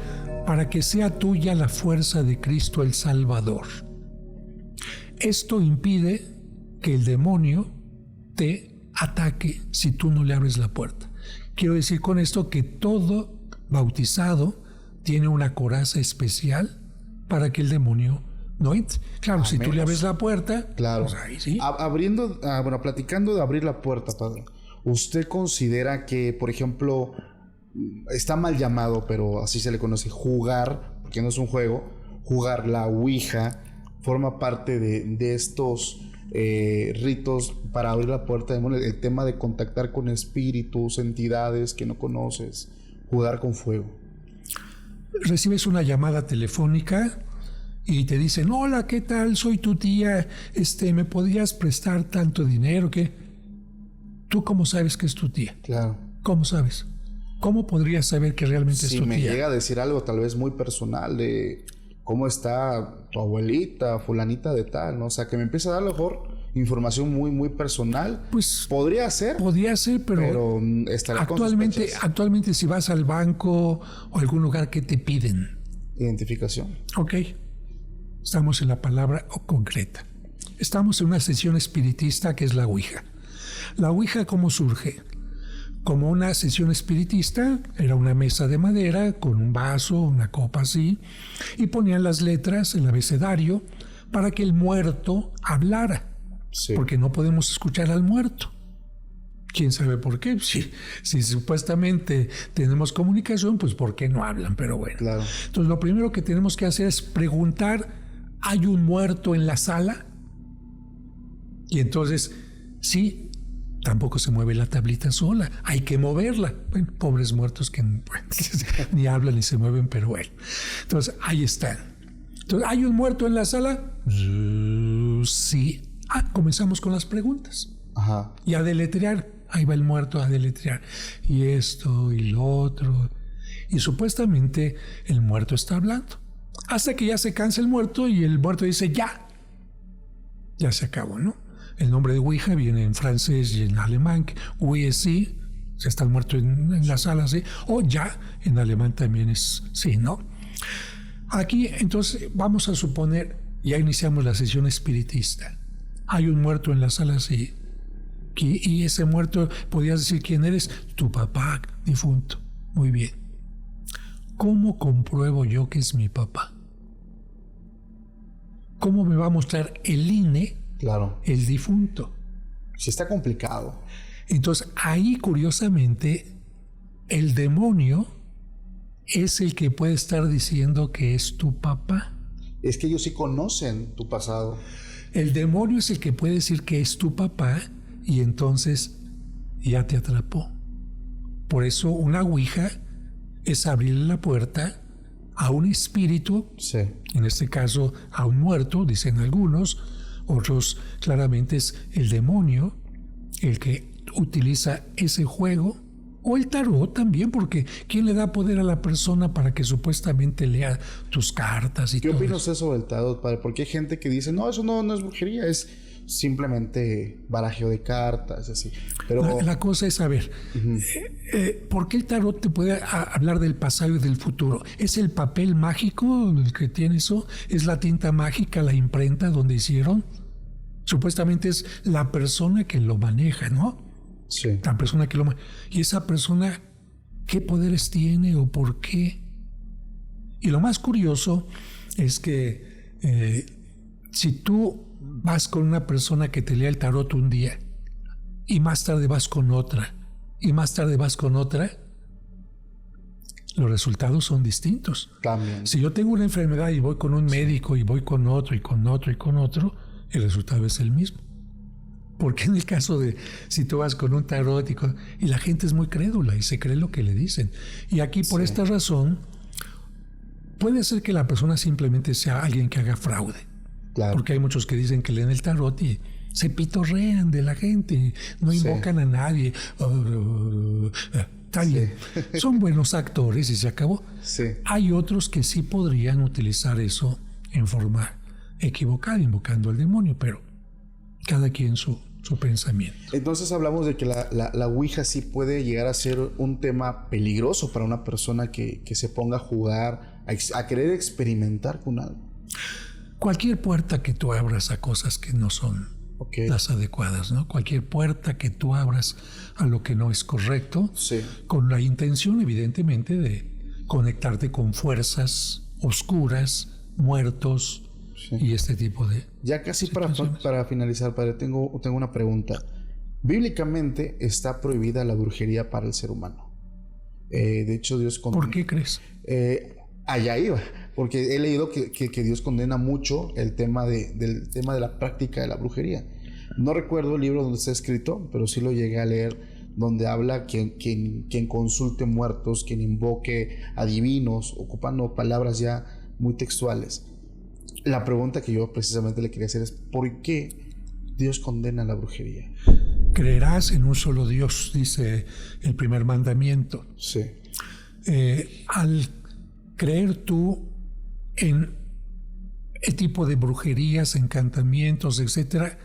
para que sea tuya la fuerza de Cristo el Salvador. Esto impide que el demonio te ataque si tú no le abres la puerta. Quiero decir con esto que todo bautizado tiene una coraza especial para que el demonio no entre. Claro, si tú le abres la puerta, claro. Pues ahí sí. Platicando de abrir la puerta, padre, ¿usted considera que, por ejemplo, está mal llamado, pero así se le conoce, jugar, porque no es un juego, jugar la Ouija, forma parte de estos ritos para abrir la puerta? El tema de contactar con espíritus, entidades que no conoces, jugar con fuego. Recibes una llamada telefónica y te dicen: hola, ¿qué tal? Soy tu tía, ¿me podrías prestar tanto dinero? ¿Qué? ¿Tú cómo sabes que es tu tía? Claro. ¿Cómo sabes? ¿Cómo podrías saber que realmente es tu tía? Si me llega a decir algo tal vez muy personal de cómo está tu abuelita, fulanita de tal, ¿no? O sea, que me empieza a dar a lo mejor información muy, muy personal. Pues podría ser, pero estaría actualmente si vas al banco o a algún lugar, ¿qué te piden? Identificación. Ok. Estamos en la palabra concreta. Estamos en una sesión espiritista que es la Ouija. La Ouija, ¿cómo surge? Como una sesión espiritista, era una mesa de madera con un vaso, una copa así, y ponían las letras, el abecedario, para que el muerto hablara. Sí. Porque no podemos escuchar al muerto. ¿Quién sabe por qué? Si supuestamente tenemos comunicación, pues ¿por qué no hablan? Pero bueno. Claro. Entonces lo primero que tenemos que hacer es preguntar: ¿hay un muerto en la sala? Y entonces, sí, tampoco se mueve la tablita sola, hay que moverla. Bueno, pobres muertos que ni hablan ni se mueven, pero bueno. Entonces, ahí están. Entonces, ¿hay un muerto en la sala? Sí. Comenzamos con las preguntas. Ajá. Y a deletrear. Ahí va el muerto a deletrear. Y esto y lo otro. Y supuestamente el muerto está hablando. Hasta que ya se cansa el muerto y el muerto dice: ya. Ya se acabó, ¿no? El nombre de Ouija viene en francés y en alemán. Oui es sí. Si está el muerto en la sala, sí. O ya en alemán también es sí, ¿no? Aquí, entonces, vamos a suponer, ya iniciamos la sesión espiritista. Hay un muerto en la sala, sí. Y ese muerto, podrías decir quién eres: tu papá difunto. Muy bien. ¿Cómo compruebo yo que es mi papá? ¿Cómo me va a mostrar el INE, claro, el difunto? Sí, está complicado. Entonces, ahí, curiosamente, el demonio es el que puede estar diciendo que es tu papá. Es que ellos sí conocen tu pasado. El demonio es el que puede decir que es tu papá y entonces ya te atrapó. Por eso una Ouija es abrirle la puerta a un espíritu, sí, en este caso a un muerto, dicen algunos, otros claramente es el demonio el que utiliza ese juego, o el tarot también, porque ¿quién le da poder a la persona para que supuestamente lea tus cartas y todo? ¿Qué opinas sobre el tarot, padre? Porque hay gente que dice: no, eso no es brujería, es simplemente barajeo de cartas, así. Pero la cosa es saber, ¿por qué el tarot te puede hablar del pasado y del futuro? ¿Es el papel mágico el que tiene eso? ¿Es la tinta mágica, la imprenta donde hicieron? Supuestamente es la persona que lo maneja, ¿no? Sí. La persona que lo maneja. ¿Y esa persona qué poderes tiene o por qué? Y lo más curioso es que si tú vas con una persona que te lea el tarot un día y más tarde vas con otra y más tarde vas con otra, los resultados son distintos. Cambian. Si yo tengo una enfermedad y voy con un médico y voy con otro y con otro y con otro, el resultado es el mismo. Porque en el caso de si tú vas con un tarot y la gente es muy crédula y se cree lo que le dicen. Y aquí por esta razón puede ser que la persona simplemente sea alguien que haga fraude. Claro. Porque hay muchos que dicen que leen el tarot y se pitorrean de la gente, y no invocan a nadie. Está bien. Son buenos actores y se acabó. Sí. Hay otros que sí podrían utilizar eso en forma equivocada, invocando al demonio, pero cada quien su pensamiento. Entonces hablamos de que la Ouija sí puede llegar a ser un tema peligroso para una persona que se ponga a jugar, a querer experimentar con algo. Cualquier puerta que tú abras a cosas que no son Okay. las adecuadas, ¿no? Cualquier puerta que tú abras a lo que no es correcto, Sí. con la intención, evidentemente, de conectarte con fuerzas oscuras, muertos, Sí. y este tipo de... Ya casi para finalizar, padre, tengo una pregunta. Bíblicamente está prohibida la brujería para el ser humano. De hecho, Dios ¿Por qué crees? Allá iba, porque he leído que Dios condena mucho el tema del tema de la práctica de la brujería. No recuerdo el libro donde está escrito, pero sí lo llegué a leer, donde habla quien consulte muertos, quien invoque a divinos, ocupando palabras ya muy textuales. La pregunta que yo precisamente le quería hacer es: ¿por qué Dios condena la brujería? Creerás en un solo Dios, dice el primer mandamiento. Sí. Al creer tú en el tipo de brujerías, encantamientos, etcétera,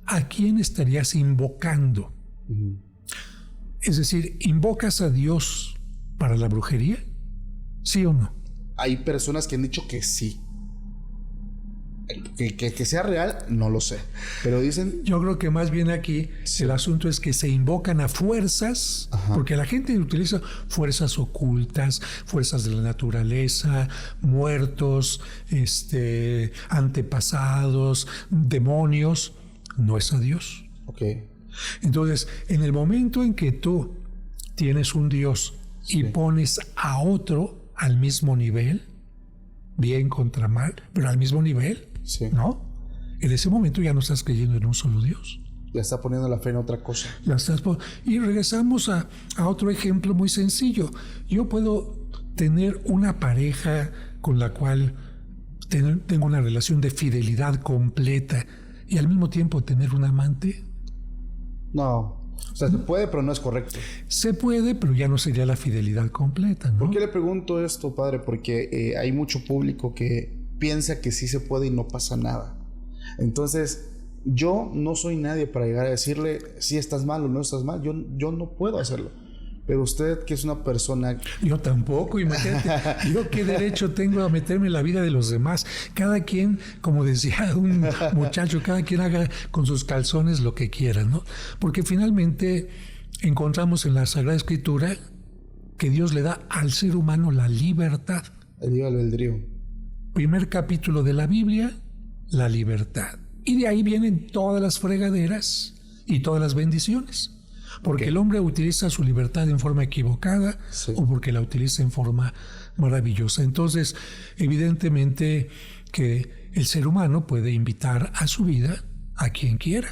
¿a quién estarías invocando? Uh-huh. Es decir, ¿invocas a Dios para la brujería? ¿Sí o no? Hay personas que han dicho que sí. Que sea real, no lo sé. Pero dicen... Yo creo que más bien aquí el asunto es que se invocan a fuerzas, porque la gente utiliza fuerzas ocultas, fuerzas de la naturaleza, muertos, antepasados, demonios. No es a Dios. Okay. Entonces, en el momento en que tú tienes un Dios y pones a otro al mismo nivel, bien contra mal, pero al mismo nivel, ¿no? En ese momento ya no estás creyendo en un solo Dios. Ya está poniendo la fe en otra cosa. Y regresamos a otro ejemplo muy sencillo. Yo puedo tener una pareja con la cual tengo una relación de fidelidad completa y al mismo tiempo tener un amante. No. O sea, se puede, pero no es correcto. Se puede, pero ya no sería la fidelidad completa, ¿no? ¿Por qué le pregunto esto, padre? Porque hay mucho público que piensa que sí se puede y no pasa nada. Entonces, yo no soy nadie para llegar a decirle si estás mal o no estás mal. Yo no puedo hacerlo. Pero usted, que es una persona... Yo tampoco, imagínate. ¿Yo qué derecho tengo a meterme en la vida de los demás? Cada quien, como decía un muchacho, cada quien haga con sus calzones lo que quiera, ¿no? Porque finalmente encontramos en la Sagrada Escritura que Dios le da al ser humano la libertad. El libre albedrío. Primer capítulo de la Biblia, la libertad. Y de ahí vienen todas las fregaderas y todas las bendiciones. Porque el hombre utiliza su libertad en forma equivocada o porque la utiliza en forma maravillosa. Entonces, evidentemente que el ser humano puede invitar a su vida a quien quiera.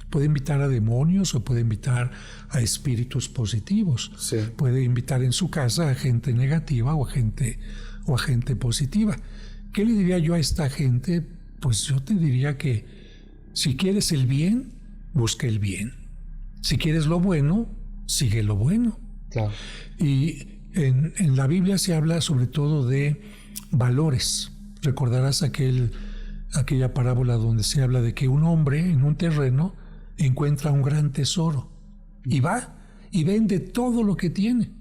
Puede invitar a demonios o puede invitar a espíritus positivos. Sí. Puede invitar en su casa a gente negativa o a gente positiva. ¿Qué le diría yo a esta gente? Pues yo te diría que si quieres el bien, busca el bien. Si quieres lo bueno, sigue lo bueno. Claro. Y en la Biblia se habla sobre todo de valores. Recordarás aquella parábola donde se habla de que un hombre en un terreno encuentra un gran tesoro y va y vende todo lo que tiene.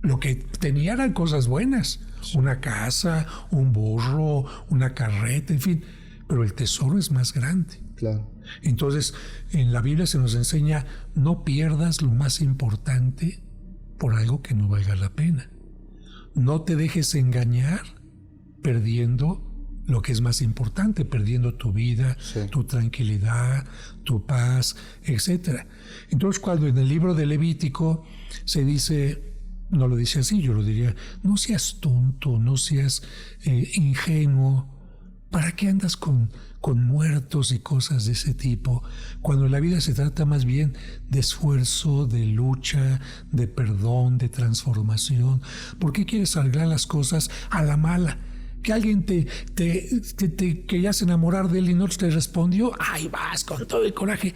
Lo que tenía eran cosas buenas, una casa, un burro, una carreta, en fin, pero el tesoro es más grande. Claro. Entonces, en la Biblia se nos enseña: no pierdas lo más importante por algo que no valga la pena. No te dejes engañar perdiendo lo que es más importante, perdiendo tu vida, tu tranquilidad, tu paz, etc. Entonces, cuando en el libro de Levítico se dice, no lo dice así, yo lo diría: no seas tonto, no seas ingenuo. ¿Para qué andas con muertos y cosas de ese tipo? Cuando en la vida se trata más bien de esfuerzo, de lucha, de perdón, de transformación. ¿Por qué quieres arreglar las cosas a la mala? Que alguien te querías enamorar de él y no te respondió, ahí vas con todo el coraje.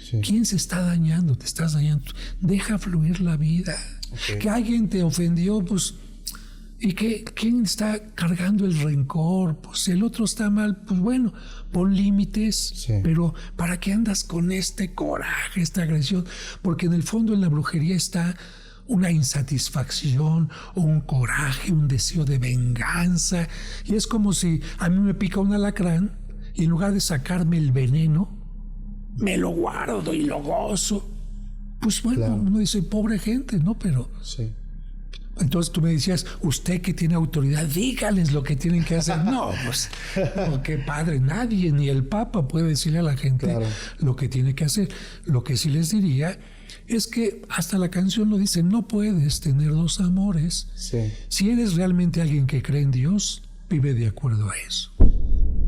Sí. ¿Quién se está dañando? Te estás dañando. Deja fluir la vida. Okay. Que alguien te ofendió, pues... ¿Y quién está cargando el rencor? Pues el otro está mal, pues bueno, pon límites, pero ¿para qué andas con este coraje, esta agresión? Porque en el fondo en la brujería está una insatisfacción o un coraje, un deseo de venganza. Y es como si a mí me pica un alacrán y en lugar de sacarme el veneno, me lo guardo y lo gozo. Pues bueno, claro, uno dice, pobre gente, ¿no? Pero... Sí. Entonces tú me decías, usted que tiene autoridad, dígales lo que tienen que hacer. No, pues, no, qué padre, nadie, ni el Papa puede decirle a la gente, claro, lo que tiene que hacer. Lo que sí les diría es que hasta la canción lo dice, no puedes tener dos amores. Sí. Si eres realmente alguien que cree en Dios, vive de acuerdo a eso.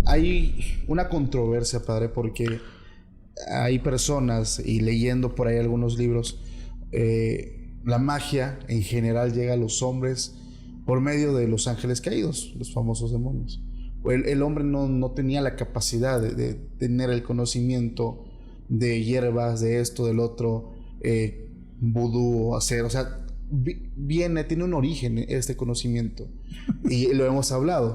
Hay una controversia, padre, porque hay personas, y leyendo por ahí algunos libros, la magia en general llega a los hombres por medio de los ángeles caídos, los famosos demonios. El hombre no tenía la capacidad de tener el conocimiento de hierbas, de esto, del otro, vudú, hacer, o sea, tiene un origen este conocimiento, y lo hemos hablado.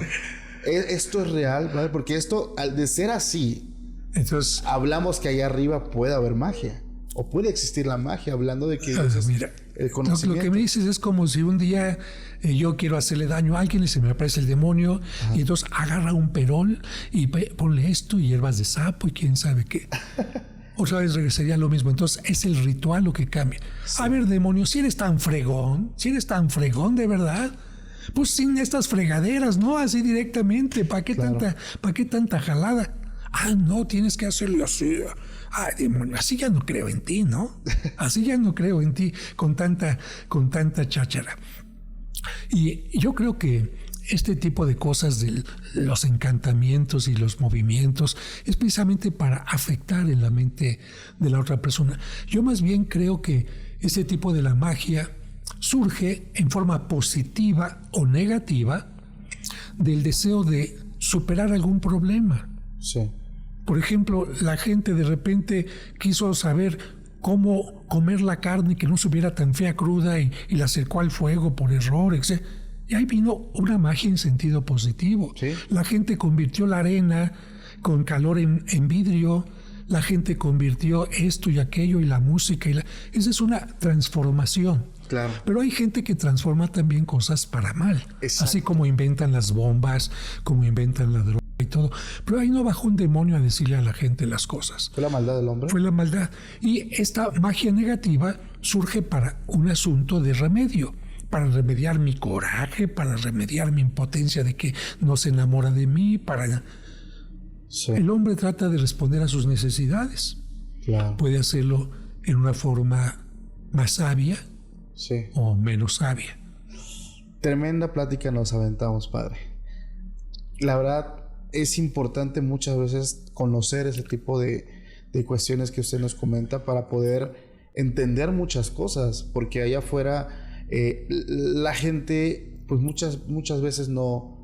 Esto es real, ¿vale? Porque esto, al de ser así, entonces hablamos que allá arriba puede haber magia, o puede existir la magia, hablando de que mira, el conocimiento. Lo que me dices es como si un día yo quiero hacerle daño a alguien y se me aparece el demonio. Ajá. Y entonces agarra un perol y ponle esto y hierbas de sapo y quién sabe qué. Otra vez regresaría a lo mismo. Entonces es el ritual lo que cambia. Sí. A ver, demonio, si eres tan fregón de verdad, pues sin estas fregaderas, ¿no? Así directamente. ¿Para qué, claro, tanta jalada? Ah, no, tienes que hacerlo así. Ay, demonio, así ya no creo en ti, ¿no? Así ya no creo en ti con tanta cháchara. Y yo creo que este tipo de cosas de los encantamientos y los movimientos es precisamente para afectar en la mente de la otra persona. Yo más bien creo que este tipo de la magia surge en forma positiva o negativa del deseo de superar algún problema. Sí. Por ejemplo, la gente de repente quiso saber cómo comer la carne que no supiera tan fea cruda y la acercó al fuego por error, etc. Y ahí vino una magia en sentido positivo. ¿Sí? La gente convirtió la arena con calor en vidrio, la gente convirtió esto y aquello y la música. Esa es una transformación. Claro. Pero hay gente que transforma también cosas para mal. Exacto. Así como inventan las bombas, como inventan la droga y todo. Pero ahí no bajó un demonio a decirle a la gente las cosas. ¿Fue la maldad del hombre? Fue la maldad. Y esta magia negativa surge para un asunto de remedio, para remediar mi coraje, para remediar mi impotencia de que no se enamora de mí, para... Sí. El hombre trata de responder a sus necesidades. Claro. Puede hacerlo en una forma más sabia, sí, o menos sabia. Tremenda plática nos aventamos, padre. La verdad, es importante muchas veces conocer ese tipo de cuestiones que usted nos comenta para poder entender muchas cosas, porque allá afuera la gente pues muchas veces no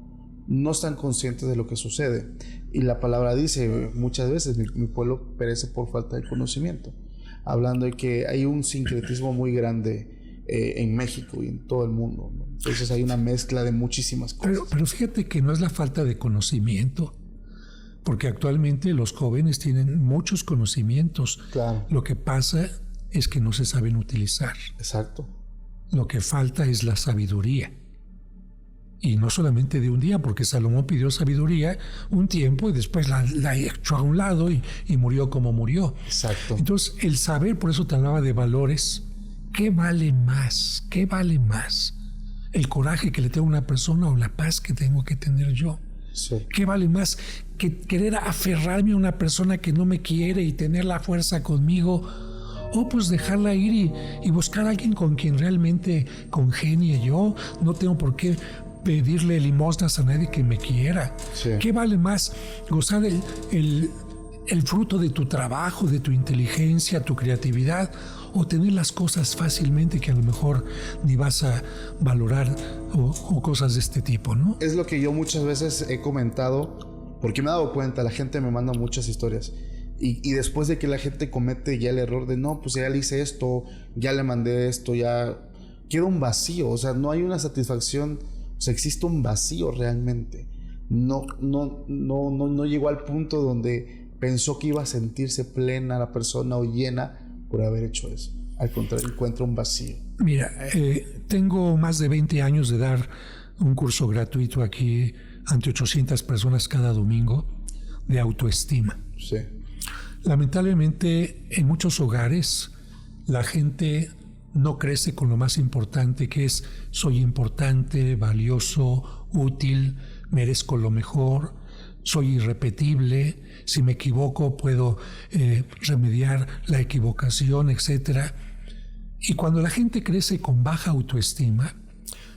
están conscientes de lo que sucede, y la palabra dice muchas veces mi pueblo perece por falta de conocimiento, hablando de que hay un sincretismo muy grande en México y en todo el mundo, ¿no? Entonces hay una mezcla de muchísimas cosas. Pero fíjate que no es la falta de conocimiento, porque actualmente los jóvenes tienen muchos conocimientos. Claro. Lo que pasa es que no se saben utilizar. Exacto. Lo que falta es la sabiduría. Y no solamente de un día, porque Salomón pidió sabiduría un tiempo y después la echó a un lado y murió como murió. Exacto. Entonces, el saber, por eso te hablaba de valores. ¿Qué vale más? ¿Qué vale más? ¿El coraje que le tengo a una persona o la paz que tengo que tener yo? Sí. ¿Qué vale más que querer aferrarme a una persona que no me quiere y tener la fuerza conmigo? O pues dejarla ir y buscar a alguien con quien realmente congenie yo. No tengo por qué pedirle limosnas a nadie que me quiera. Sí. ¿Qué vale más? Gozar el fruto de tu trabajo, de tu inteligencia, tu creatividad, o tener las cosas fácilmente que a lo mejor ni vas a valorar, o cosas de este tipo, ¿no? Es lo que yo muchas veces he comentado, porque me he dado cuenta, la gente me manda muchas historias, y después de que la gente comete ya el error de no, pues ya le hice esto, ya le mandé esto, ya queda un vacío, o sea, no hay una satisfacción, o sea, existe un vacío realmente. No llegó al punto donde pensó que iba a sentirse plena la persona o llena por haber hecho eso. Al contrario, encuentra un vacío. Mira, tengo más de 20 años de dar un curso gratuito aquí ante 800 personas cada domingo de autoestima. Sí. Lamentablemente, en muchos hogares, la gente no crece con lo más importante, que es soy importante, valioso, útil, merezco lo mejor, soy irrepetible, si me equivoco puedo remediar la equivocación, etc. Y cuando la gente crece con baja autoestima,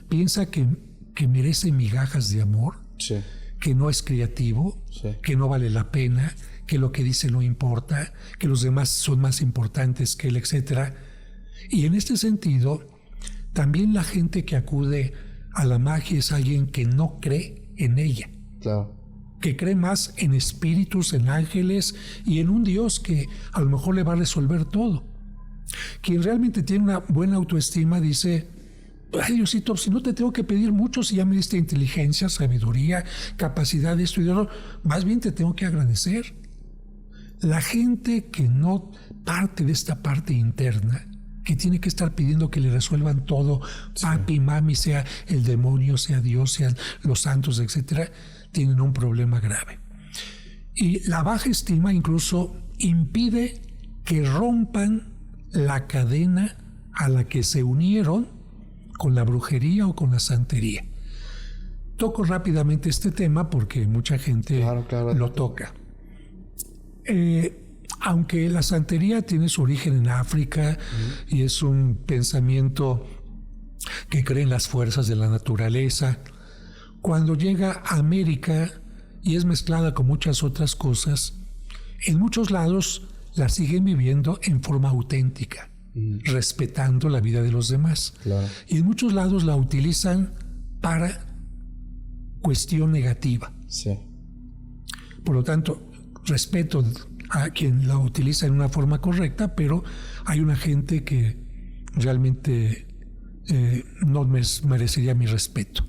piensa que merece migajas de amor, Sí. que no es creativo, Sí. que no vale la pena, que lo que dice no importa, que los demás son más importantes que él, etc. Y en este sentido, también la gente que acude a la magia es alguien que no cree en ella, Claro. que cree más en espíritus, en ángeles y en un Dios que a lo mejor le va a resolver todo. Quien realmente tiene una buena autoestima dice: ay, Diosito, si no te tengo que pedir mucho, si ya me diste inteligencia, sabiduría, capacidad de esto y de otro, más bien te tengo que agradecer. La gente que no parte de esta parte interna, que tiene que estar pidiendo que le resuelvan todo, papi, mami, sea el demonio, sea Dios, sean los santos, etcétera, tienen un problema grave. Y la baja estima incluso impide que rompan la cadena a la que se unieron con la brujería o con la santería. Toco rápidamente este tema porque mucha gente Claro. lo toca. Aunque la santería tiene su origen en África y es un pensamiento que cree en las fuerzas de la naturaleza, cuando llega a América y es mezclada con muchas otras cosas, en muchos lados la siguen viviendo en forma auténtica, respetando la vida de los demás. Claro. Y en muchos lados la utilizan para cuestión negativa. Sí. Por lo tanto, respeto a quien la utiliza en una forma correcta, pero hay una gente que realmente no merecería mi respeto.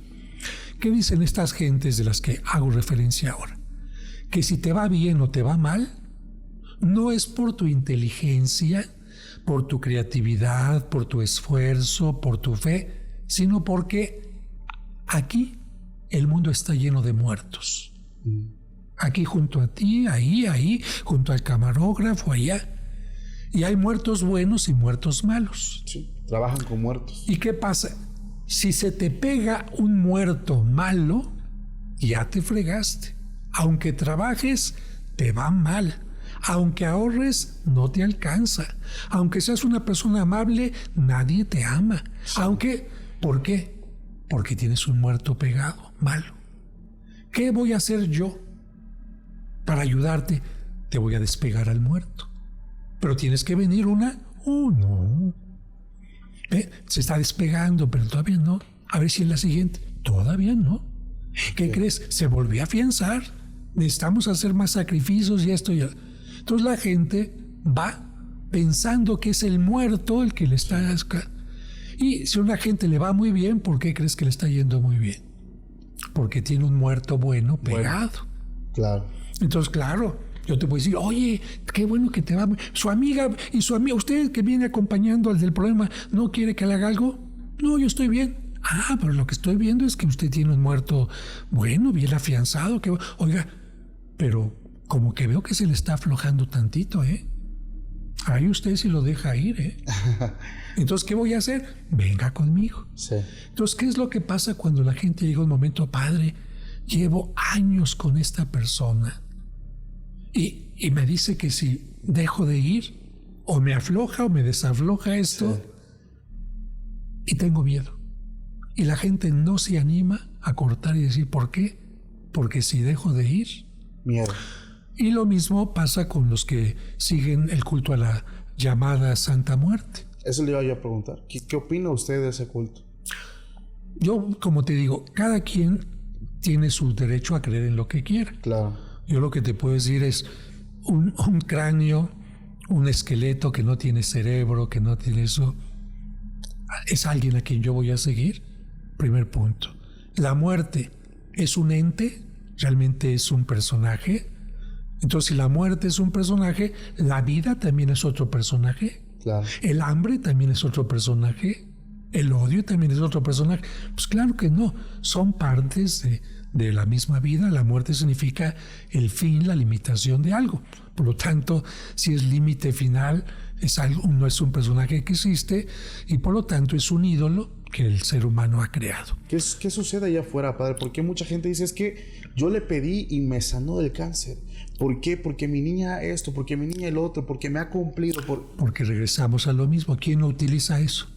¿Qué dicen estas gentes de las que hago referencia ahora? Que si te va bien o te va mal, no es por tu inteligencia, por tu creatividad, por tu esfuerzo, por tu fe, sino porque aquí el mundo está lleno de muertos. Aquí junto a ti, ahí, junto al camarógrafo, allá. Y hay muertos buenos y muertos malos. Sí. Trabajan con muertos. ¿Y qué pasa? Si se te pega un muerto malo, ya te fregaste. Aunque trabajes, te va mal. Aunque ahorres, no te alcanza. Aunque seas una persona amable, nadie te ama. Sí. ¿Por qué? Porque tienes un muerto pegado, malo. ¿Qué voy a hacer yo para ayudarte? Te voy a despegar al muerto. Pero tienes que venir una. Oh, no. Se está despegando, pero todavía no. A ver si en la siguiente. Todavía no. ¿Qué crees? Se volvió a afianzar. Necesitamos hacer más sacrificios y esto y eso. Entonces la gente va pensando que es el muerto el que le está... Y si a una gente le va muy bien, ¿por qué crees que le está yendo muy bien? Porque tiene un muerto bueno pegado. Claro. Entonces, claro, yo te puedo decir: oye, qué bueno que te va. Su amiga, usted que viene acompañando al del problema, ¿no quiere que le haga algo? No, yo estoy bien. Ah, pero lo que estoy viendo es que usted tiene un muerto bueno, bien afianzado. Oiga, pero como que veo que se le está aflojando tantito, ¿eh? Ahí usted sí lo deja ir, ¿eh? Entonces, ¿qué voy a hacer? Venga conmigo. Sí. Entonces, ¿qué es lo que pasa cuando la gente llega a un momento: padre, llevo años con esta persona y me dice que si dejo de ir, o me afloja o me desafloja esto, y tengo miedo? Y la gente no se anima a cortar y decir: ¿por qué? Porque si dejo de ir... Miedo. Y lo mismo pasa con los que siguen el culto a la llamada Santa Muerte. Eso le iba yo a preguntar. ¿Qué opina usted de ese culto? Yo, como te digo, cada quien tiene su derecho a creer en lo que quiera. Claro. Yo lo que te puedo decir es un cráneo, un esqueleto que no tiene cerebro, que no tiene eso, ¿es alguien a quien yo voy a seguir? Primer punto. La muerte es un ente, realmente es un personaje. Entonces, si la muerte es un personaje, la vida también es otro personaje. Claro. El hambre también es otro personaje. El odio también es otro personaje. Pues claro que no. Son partes de la misma vida. La muerte significa el fin, la limitación de algo. Por lo tanto, si es límite final, no es un personaje que existe y por lo tanto es un ídolo que el ser humano ha creado. ¿Qué sucede allá afuera, padre? ¿Por qué mucha gente dice es que yo le pedí y me sanó del cáncer? ¿Por qué? Porque mi niña esto, porque mi niña el otro, porque me ha cumplido. Porque regresamos a lo mismo. ¿Quién no utiliza eso?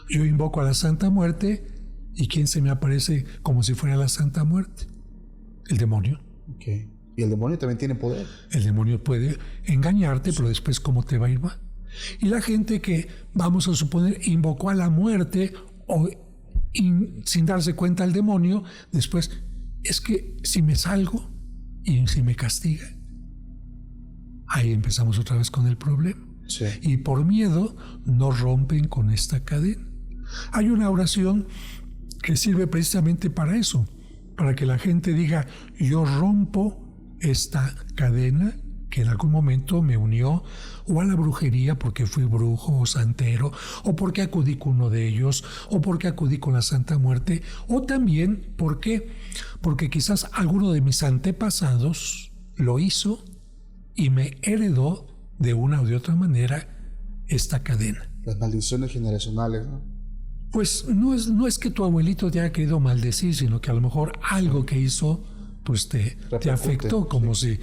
Yo invoco a la Santa Muerte y ¿quién se me aparece como si fuera la Santa Muerte? El demonio. Okay. Y el demonio también tiene poder. El demonio puede engañarte, pero después ¿cómo te va a ir mal? Y la gente que, vamos a suponer, invocó a la muerte sin darse cuenta al demonio, después, es que si me salgo y si me castiga, ahí empezamos otra vez con el problema. Sí. Y por miedo no rompen con esta cadena. Hay una oración que sirve precisamente para eso, para que la gente diga, yo rompo esta cadena que en algún momento me unió o a la brujería porque fui brujo o santero, o porque acudí con uno de ellos, o porque acudí con la Santa Muerte, o también porque quizás alguno de mis antepasados lo hizo y me heredó de una o de otra manera esta cadena. Las maldiciones generacionales, ¿no? Pues no es que tu abuelito te haya querido maldecir, sino que a lo mejor algo que hizo pues te afectó, como si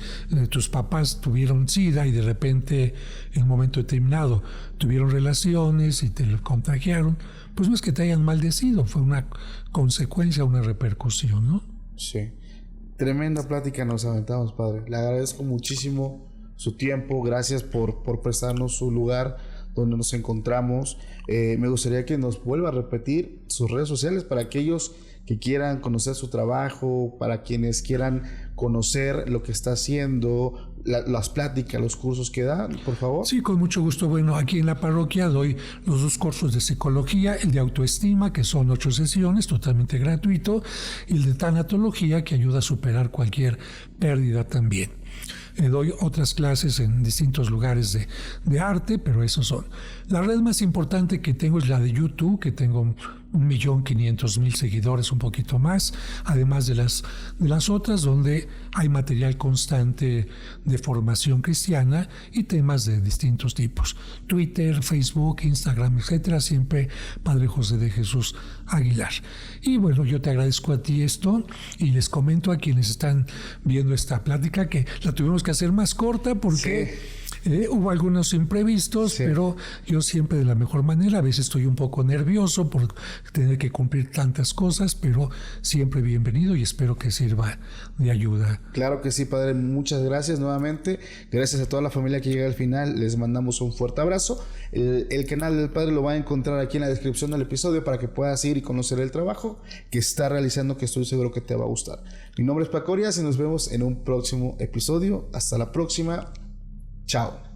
tus papás tuvieron SIDA y de repente en un momento determinado tuvieron relaciones y te lo contagiaron. Pues no es que te hayan maldecido, fue una consecuencia, una repercusión, ¿no? Sí. Tremenda plática nos aventamos, padre. Le agradezco muchísimo su tiempo. Gracias por prestarnos su lugar donde nos encontramos. Me gustaría que nos vuelva a repetir sus redes sociales para aquellos que quieran conocer su trabajo, para quienes quieran conocer lo que está haciendo, las pláticas, los cursos que da, por favor. Sí, con mucho gusto. Bueno, aquí en la parroquia doy los 2 cursos de psicología, el de autoestima, que son 8 sesiones, totalmente gratuito, y el de tanatología, que ayuda a superar cualquier pérdida también. Doy otras clases en distintos lugares de arte, pero esos son. La red más importante que tengo es la de YouTube, que tengo 1.500.000 seguidores, un poquito más, además de las otras donde hay material constante de formación cristiana y temas de distintos tipos. Twitter, Facebook, Instagram, etcétera, siempre Padre José de Jesús Aguilar. Y bueno, yo te agradezco a ti esto y les comento a quienes están viendo esta plática que la tuvimos que hacer más corta porque hubo algunos imprevistos, pero yo siempre de la mejor manera. A veces estoy un poco nervioso por tener que cumplir tantas cosas, pero siempre bienvenido y espero que sirva de ayuda. Claro que sí, padre. Muchas gracias nuevamente. Gracias a toda la familia que llega al final. Les mandamos un fuerte abrazo. El canal del padre lo va a encontrar aquí en la descripción del episodio para que puedas ir y conocer el trabajo que está realizando, que estoy seguro que te va a gustar. Mi nombre es Paco Arias y nos vemos en un próximo episodio. Hasta la próxima. Chao.